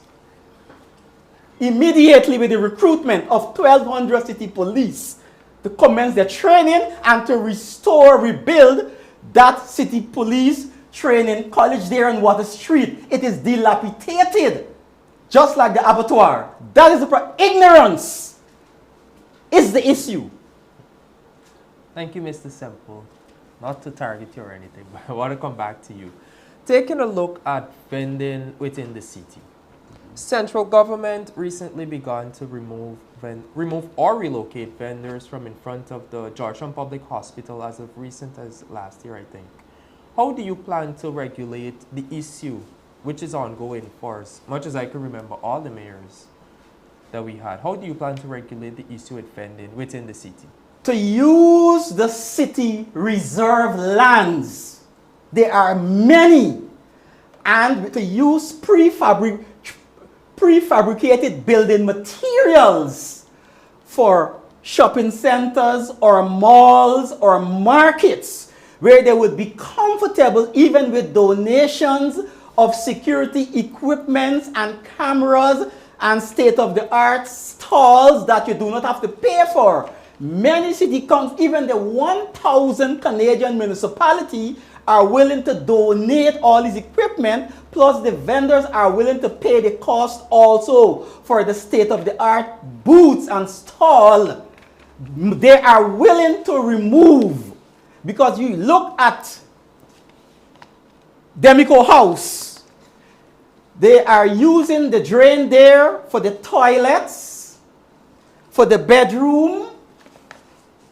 Immediately with the recruitment of 1,200 city police to commence their training and to restore, rebuild that city police training college there on Water Street. It is dilapidated, just like the abattoir. That is the ignorance is the issue. Thank you, Mr. Semple. Not to target you or anything, but I want to come back to you. Taking a look at vending within the city. Central government recently began to remove or relocate vendors from in front of the Georgetown Public Hospital as of recent as last year, I think. How do you plan to regulate the issue, which is ongoing for as much as I can remember all the mayors that we had? How do you plan to regulate the issue with vending within the city? To use the city reserve lands, there are many, and to use prefabricated building materials for shopping centers or malls or markets where they would be comfortable even with donations of security equipment and cameras and state-of-the-art stalls that you do not have to pay for. Many city councils, even the 1,000 Canadian municipality, are willing to donate all this equipment, plus the vendors are willing to pay the cost also for the state-of-the-art booths and stall. They are willing to remove, because you look at Demico House, they are using the drain there for the toilets, for the bedroom,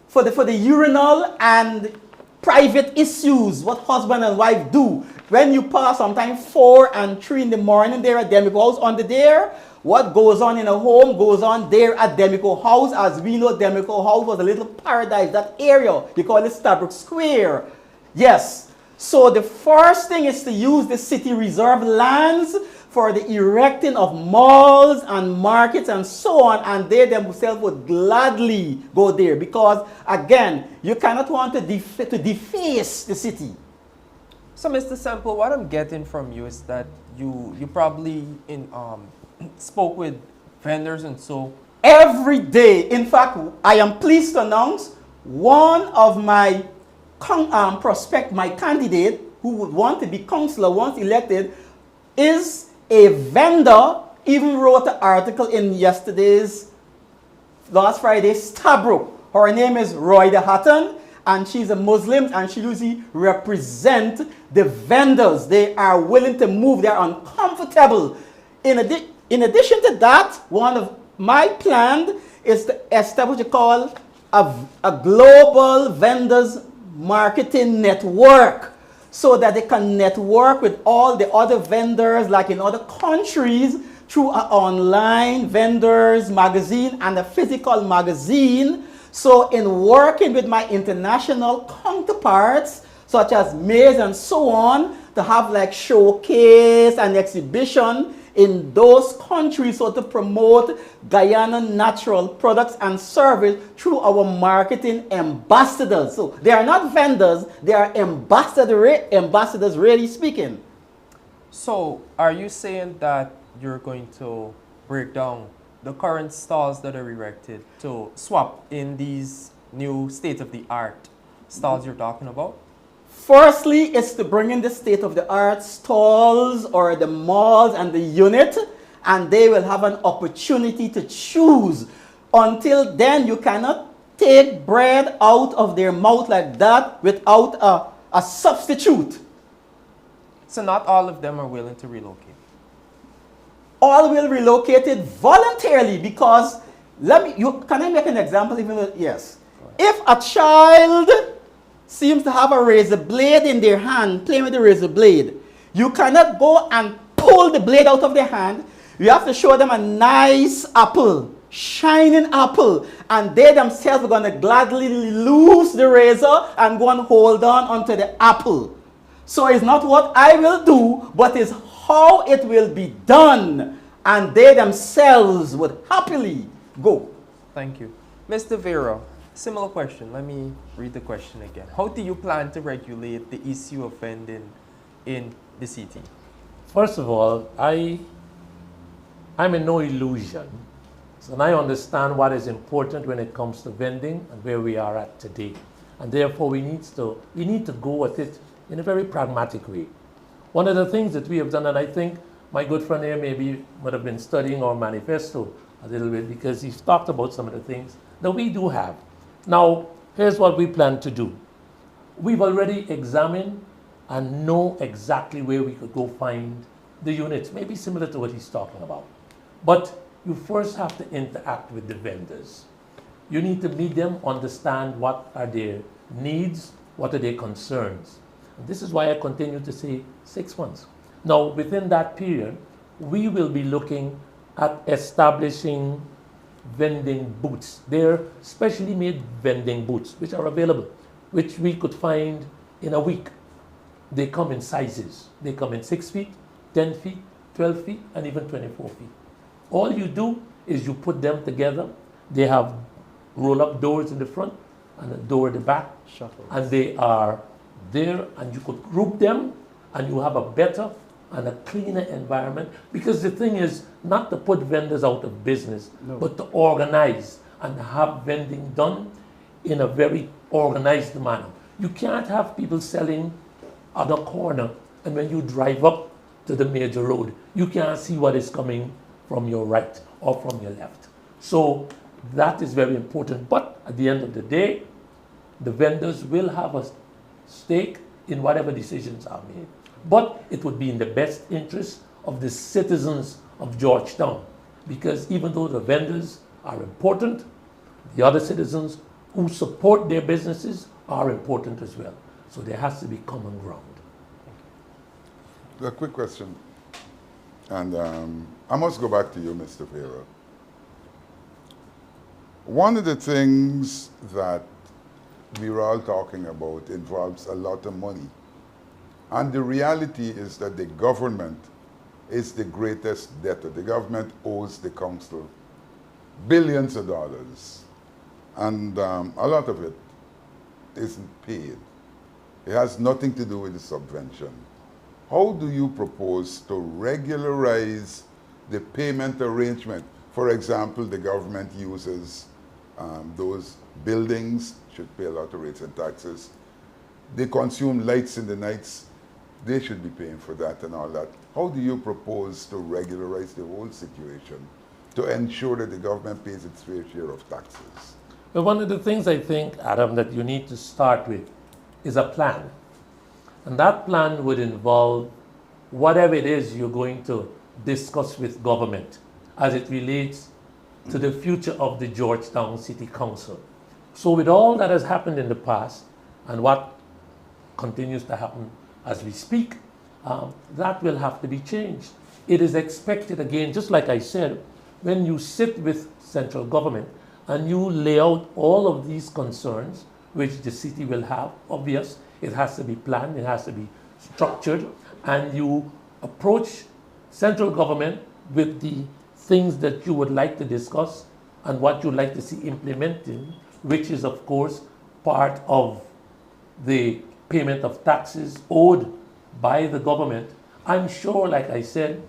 for the urinal and private issues, what husband and wife do. When you pass sometimes 4 and 3 in the morning there at Demico House under there, what goes on in a home goes on there at Demico House. As we know, Demico House was a little paradise, that area. You call it Stabrook Square. Yes. So the first thing is to use the city reserve lands for the erecting of malls and markets and so on, and they themselves would gladly go there because, again, you cannot want to deface the city. So, Mr. Semple, what I'm getting from you is that you probably spoke with vendors and so. Every day. In fact, I am pleased to announce one of my my candidate who would want to be councillor once elected is a vendor, even wrote an article in last Friday's Stabrook. Her name is Royda Hatton, and she's a Muslim, and she usually represents the vendors. They are willing to move, they are uncomfortable. In addition to that, one of my plans is to establish what you call a global vendors marketing network, so that they can network with all the other vendors like in other countries through an online vendors magazine and a physical magazine. So in working with my international counterparts, such as maize and so on, to have like showcase and exhibition in those countries, so to promote Guyana natural products and service through our marketing ambassadors. So they are not vendors, they are ambassadors really speaking. So, are you saying that you're going to break down the current stalls that are erected to swap in these new state-of-the-art stalls you're talking about? Firstly, it's to bring in the state-of-the-art stalls or the malls and the unit, and they will have an opportunity to choose. Until then, you cannot take bread out of their mouth like that without a substitute. So not all of them are willing to relocate. All will relocate it voluntarily because, can I make an example? Even though, yes. If a child seems to have a razor blade in their hand, playing with the razor blade, you cannot go and pull the blade out of their hand. You have to show them a nice apple, shining apple, and they themselves are going to gladly lose the razor and go and hold on onto the apple. So it's not what I will do, but it's how it will be done, and they themselves would happily go. Thank you. Mr. Vera, similar question. Let me read the question again. How do you plan to regulate the issue of vending in the city? First of all, I'm in no illusion. And I understand what is important when it comes to vending and where we are at today. And therefore we need to go at it in a very pragmatic way. One of the things that we have done, and I think my good friend here might have been studying our manifesto a little bit, because he's talked about some of the things that we do have. Now, here's what we plan to do. We've already examined and know exactly where we could go find the units, maybe similar to what he's talking about. But you first have to interact with the vendors. You need to meet them, understand what are their needs, what are their concerns. And this is why I continue to say 6 months. Now, within that period, we will be looking at establishing vending booths. They're specially made vending booths, which are available, which we could find in a week. They come in sizes. They come in 6 feet, 10 feet, 12 feet, and even 24 feet. All you do is you put them together. They have roll-up doors in the front and a door at the back. Shuttles. And they are there, and you could group them, and you have a better and a cleaner environment. Because the thing is not to put vendors out of business, no, but to organize and have vending done in a very organized manner. You can't have people selling at a corner, and when you drive up to the major road, you can't see what is coming from your right or from your left. So that is very important. But at the end of the day, the vendors will have a stake in whatever decisions are made. But it would be in the best interest of the citizens of Georgetown, because even though the vendors are important, the other citizens who support their businesses are important as well. So there has to be common ground. A quick question, and I must go back to you, Mr. Vera. One of the things that we were all talking about involves a lot of money. And the reality is that the government is the greatest debtor. The government owes the council billions of dollars. And a lot of it isn't paid. It has nothing to do with the subvention. How do you propose to regularize the payment arrangement? For example, the government uses those buildings, should pay a lot of rates and taxes. They consume lights in the nights. They should be paying for that and all that. How do you propose to regularize the whole situation to ensure that the government pays its fair share of taxes? Well, one of the things I think, Adam, that you need to start with is a plan. And that plan would involve whatever it is you're going to discuss with government as it relates to the future of the Georgetown City Council. So with all that has happened in the past and what continues to happen as we speak, that will have to be changed. It is expected, again, just like I said, when you sit with central government and you lay out all of these concerns, which the city will have, obvious, It has to be planned, it has to be structured, and you approach central government with the things that you would like to discuss and what you'd like to see implemented, which is, of course, part of the payment of taxes owed by the government. I'm sure, like I said,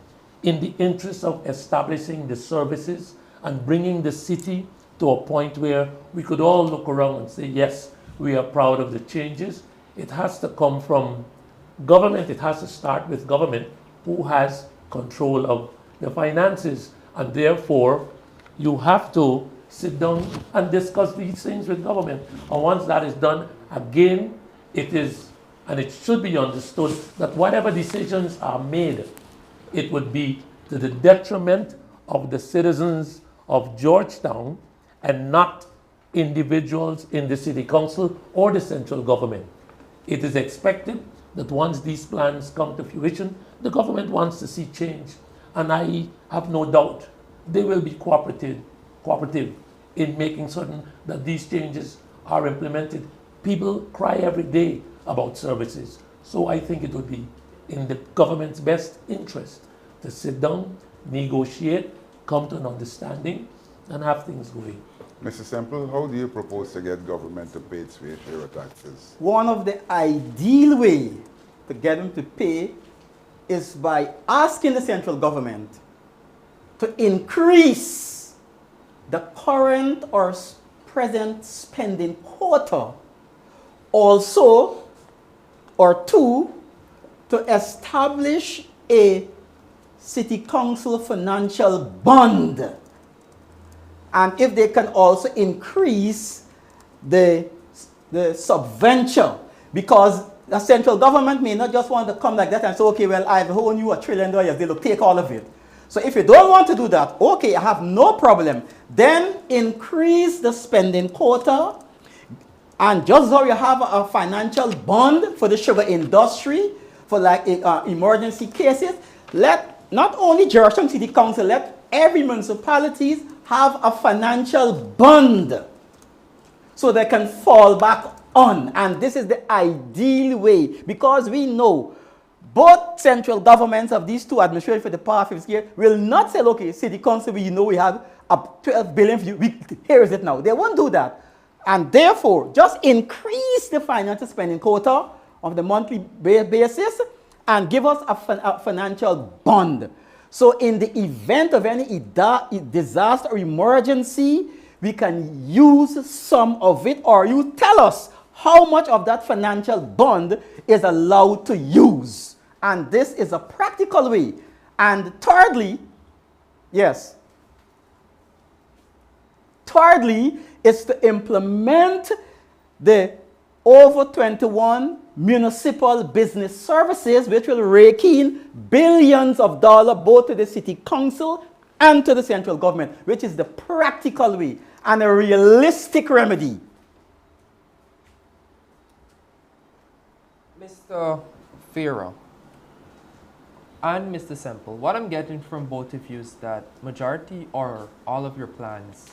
in the interest of establishing the services and bringing the city to a point where we could all look around and say, yes, we are proud of the changes. It has to come from government. It has to start with government, who has control of the finances. And therefore, you have to sit down and discuss these things with government. And once that is done, again, it is, and it should be understood, that whatever decisions are made, it would be to the detriment of the citizens of Georgetown and not individuals in the city council or the central government. It is expected that once these plans come to fruition, the government wants to see change. And I have no doubt they will be cooperative in making certain that these changes are implemented. People cry every day about services. So I think it would be in the government's best interest to sit down, negotiate, come to an understanding, and have things going. Mr. Semple, how do you propose to get government to pay its fair share of taxes? One of the ideal way to get them to pay is by asking the central government to increase the current or present spending quota. Also, or two, to establish a city council financial bond. And if they can also increase the subvention, because the central government may not just want to come like that and say, okay, well, I've owed you $1 trillion, they'll take all of it. So if you don't want to do that, okay, I have no problem. Then increase the spending quota. And just so you have a financial bond for the sugar industry, for like emergency cases, let not only Georgetown City Council, let every municipalities have a financial bond so they can fall back on. And this is the ideal way, because we know both central governments of these two administrations for the past 50 years will not say, okay, City Council, we know we have a 12 billion for you, here is it now. They won't do that. And therefore, just increase the financial spending quota on the monthly basis and give us a financial bond. So in the event of any disaster or emergency, we can use some of it, or you tell us how much of that financial bond is allowed to use. And this is a practical way. And thirdly, is to implement the over 21 municipal business services, which will rake in billions of dollars both to the city council and to the central government, which is the practical way and a realistic remedy. Mr. Vera and Mr. Semple, what I'm getting from both of you is that majority or all of your plans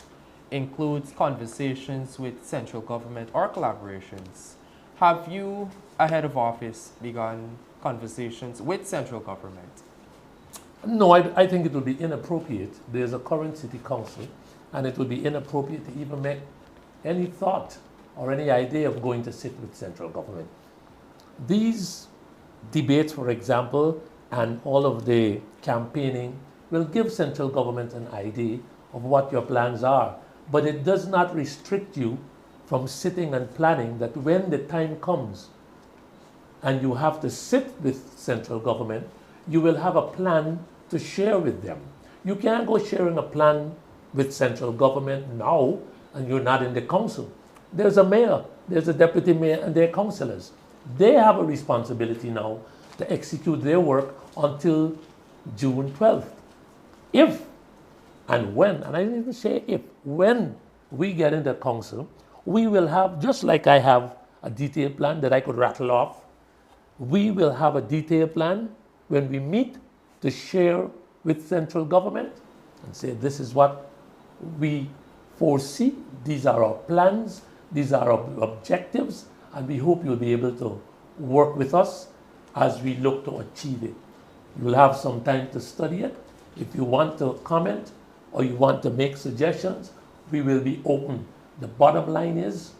includes conversations with central government or collaborations. Have you, ahead of office, begun conversations with central government? No, I think it would be inappropriate. There's a current city council, and it would be inappropriate to even make any thought or any idea of going to sit with central government. These debates, for example, and all of the campaigning will give central government an idea of what your plans are. But it does not restrict you from sitting and planning that when the time comes and you have to sit with central government, you will have a plan to share with them. You can't go sharing a plan with central government now and you're not in the council. There's a mayor, there's a deputy mayor, and their councillors. They have a responsibility now to execute their work until June 12th. If and when, and I didn't even say if, when we get in the council, we will have, just like I have a detailed plan that I could rattle off, we will have a detailed plan when we meet to share with central government and say, this is what we foresee, these are our plans, these are our objectives, and we hope you'll be able to work with us as we look to achieve it. You will have some time to study it. If you want to comment or you want to make suggestions, we will be open. The bottom line is,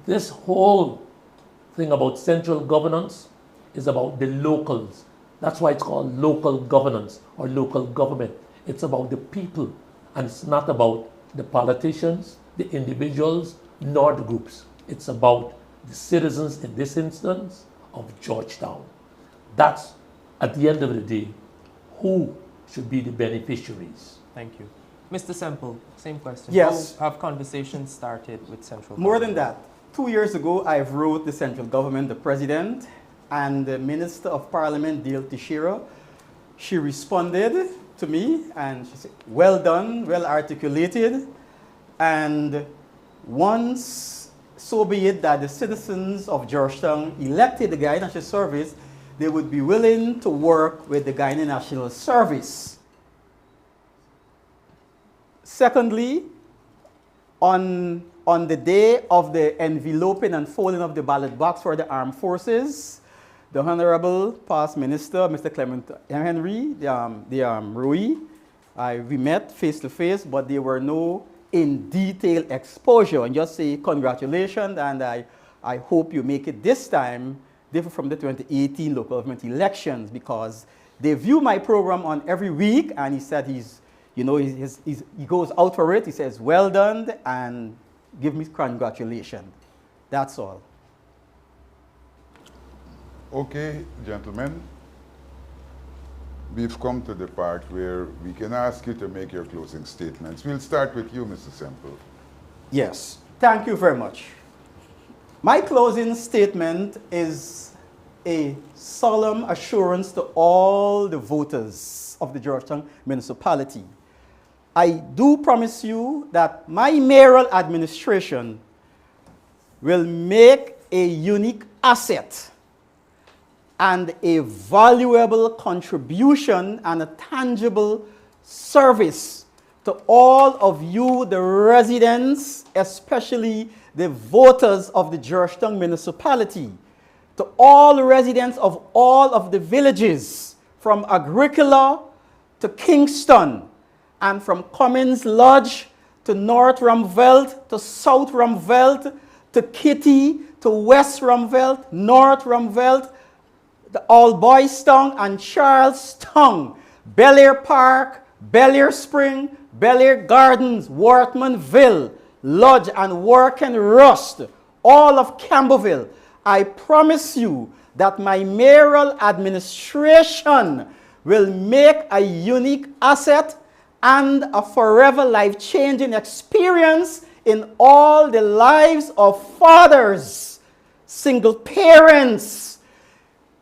this whole thing about central governance is about the locals. That's why it's called local governance or local government. It's about the people, and it's not about the politicians, the individuals, nor the groups. It's about the citizens, in this instance, of Georgetown. That's, at the end of the day, who should be the beneficiaries. Thank you. Mr. Semple, same question. Yes. How have conversations started with central More government? than that, 2 years ago, I wrote the central government, the president, and the Minister of Parliament, Dale Teixeira. She responded to me and she said, well done, well articulated. And once, so be it that the citizens of Georgetown elected the Guyanese National Service, they would be willing to work with the Guyanese National Service. Secondly, on the day of the enveloping and folding of the ballot box for the armed forces, the Honorable Past Minister, Mr. Clement Henry, Rui, we met face to face, but there were no in detail exposure. And just say congratulations, and I hope you make it this time different from the 2018 local government elections, because they view my program on every week, and he said he goes out for it. He says, well done, and give me congratulations. That's all. Okay, gentlemen, we've come to the part where we can ask you to make your closing statements. We'll start with you, Mr. Semple. Yes, thank you very much. My closing statement is a solemn assurance to all the voters of the Georgetown municipality. I do promise you that my mayoral administration will make a unique asset and a valuable contribution and a tangible service to all of you, the residents, especially the voters of the Georgetown municipality, to all residents of all of the villages, from Agricola to Kingston, and from Cummins Lodge to North Rumvelt to South Rumvelt to Kitty to West Rumvelt, North Rumvelt, the All Boys Town and Charlestown, Bel Air Park, Bel Air Spring, Bel Air Gardens, Wortmanville, Lodge and Work and Rust, all of Campbellville. I promise you that my mayoral administration will make a unique asset and a forever life-changing experience in all the lives of fathers, single parents,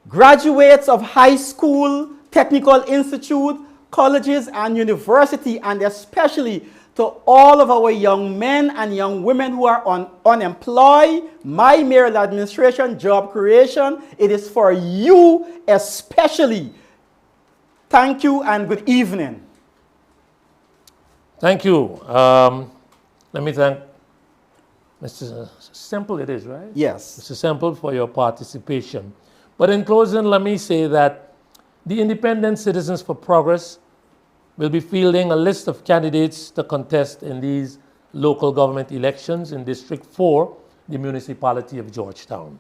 graduates of high school, technical institute, colleges and university, and especially to all of our young men and young women who are unemployed. My mayoral administration, job creation, it is for you especially. Thank you and good evening. Thank you. Let me thank Mr. Semple, it is, right? Yes. Mr. Semple, for your participation. But in closing, let me say that the Independent Citizens for Progress will be fielding a list of candidates to contest in these local government elections in District 4, the municipality of Georgetown.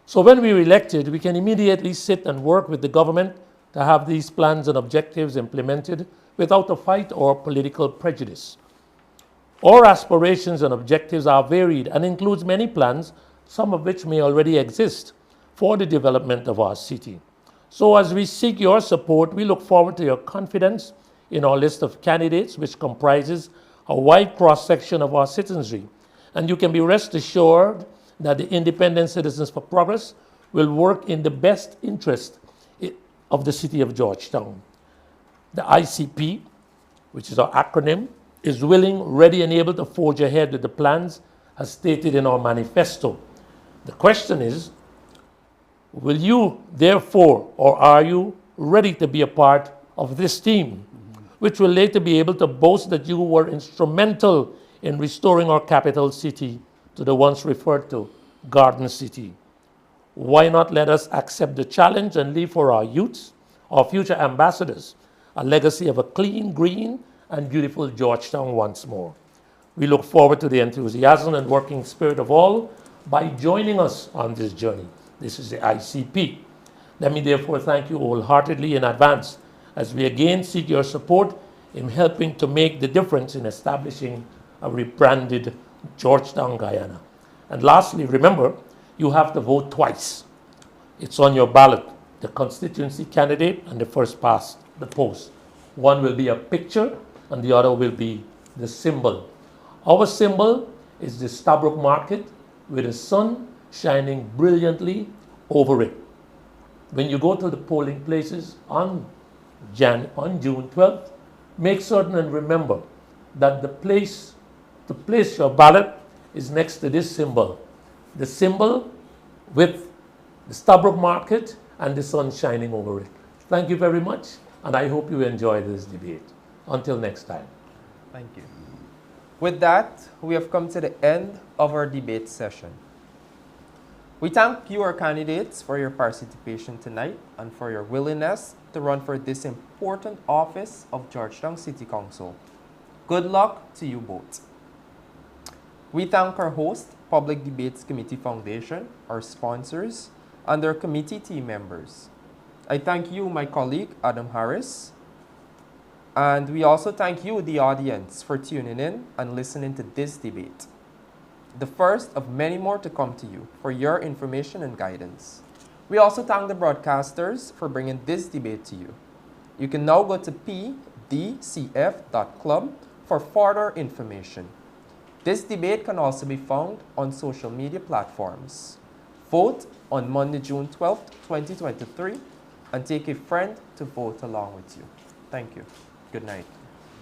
So when we're elected, we can immediately sit and work with the government to have these plans and objectives implemented without a fight or political prejudice. Our aspirations and objectives are varied and includes many plans, some of which may already exist for the development of our city. So as we seek your support, we look forward to your confidence in our list of candidates, which comprises a wide cross-section of our citizenry. And you can be rest assured that the Independent Citizens for Progress will work in the best interest of the city of Georgetown. The ICP, which is our acronym, is willing, ready, and able to forge ahead with the plans as stated in our manifesto. The question is, will you, therefore, or are you ready to be a part of this team, which will later be able to boast that you were instrumental in restoring our capital city to the once referred to Garden City? why not let us accept the challenge and leave for our youths, our future ambassadors, a legacy of a clean, green, and beautiful Georgetown once more. We look forward to the enthusiasm and working spirit of all by joining us on this journey. This is the ICP. Let me therefore thank you wholeheartedly in advance as we again seek your support in helping to make the difference in establishing a rebranded Georgetown, Guyana. And lastly, remember, you have to vote twice. It's on your ballot, the constituency candidate and the first past the post. One will be a picture and the other will be the symbol. Our symbol is the Stabroek Market with the sun shining brilliantly over it. When you go to the polling places on June 12th, make certain and remember that the place to place your ballot is next to this symbol. The symbol with the Stabroek Market and the sun shining over it. Thank you very much, and I hope you enjoy this debate. Until next time. Thank you. With that, we have come to the end of our debate session. We thank you, our candidates, for your participation tonight and for your willingness to run for this important office of Georgetown City Council. Good luck to you both. We thank our host, Public Debates Committee Foundation, our sponsors, and our committee team members. I thank you, my colleague, Adam Harris. And we also thank you, the audience, for tuning in and listening to this debate, the first of many more to come to you for your information and guidance. We also thank the broadcasters for bringing this debate to you. You can now go to pdcf.club for further information. This debate can also be found on social media platforms. Vote on Monday, June 12th, 2023, and take a friend to vote along with you. Thank you. Good night.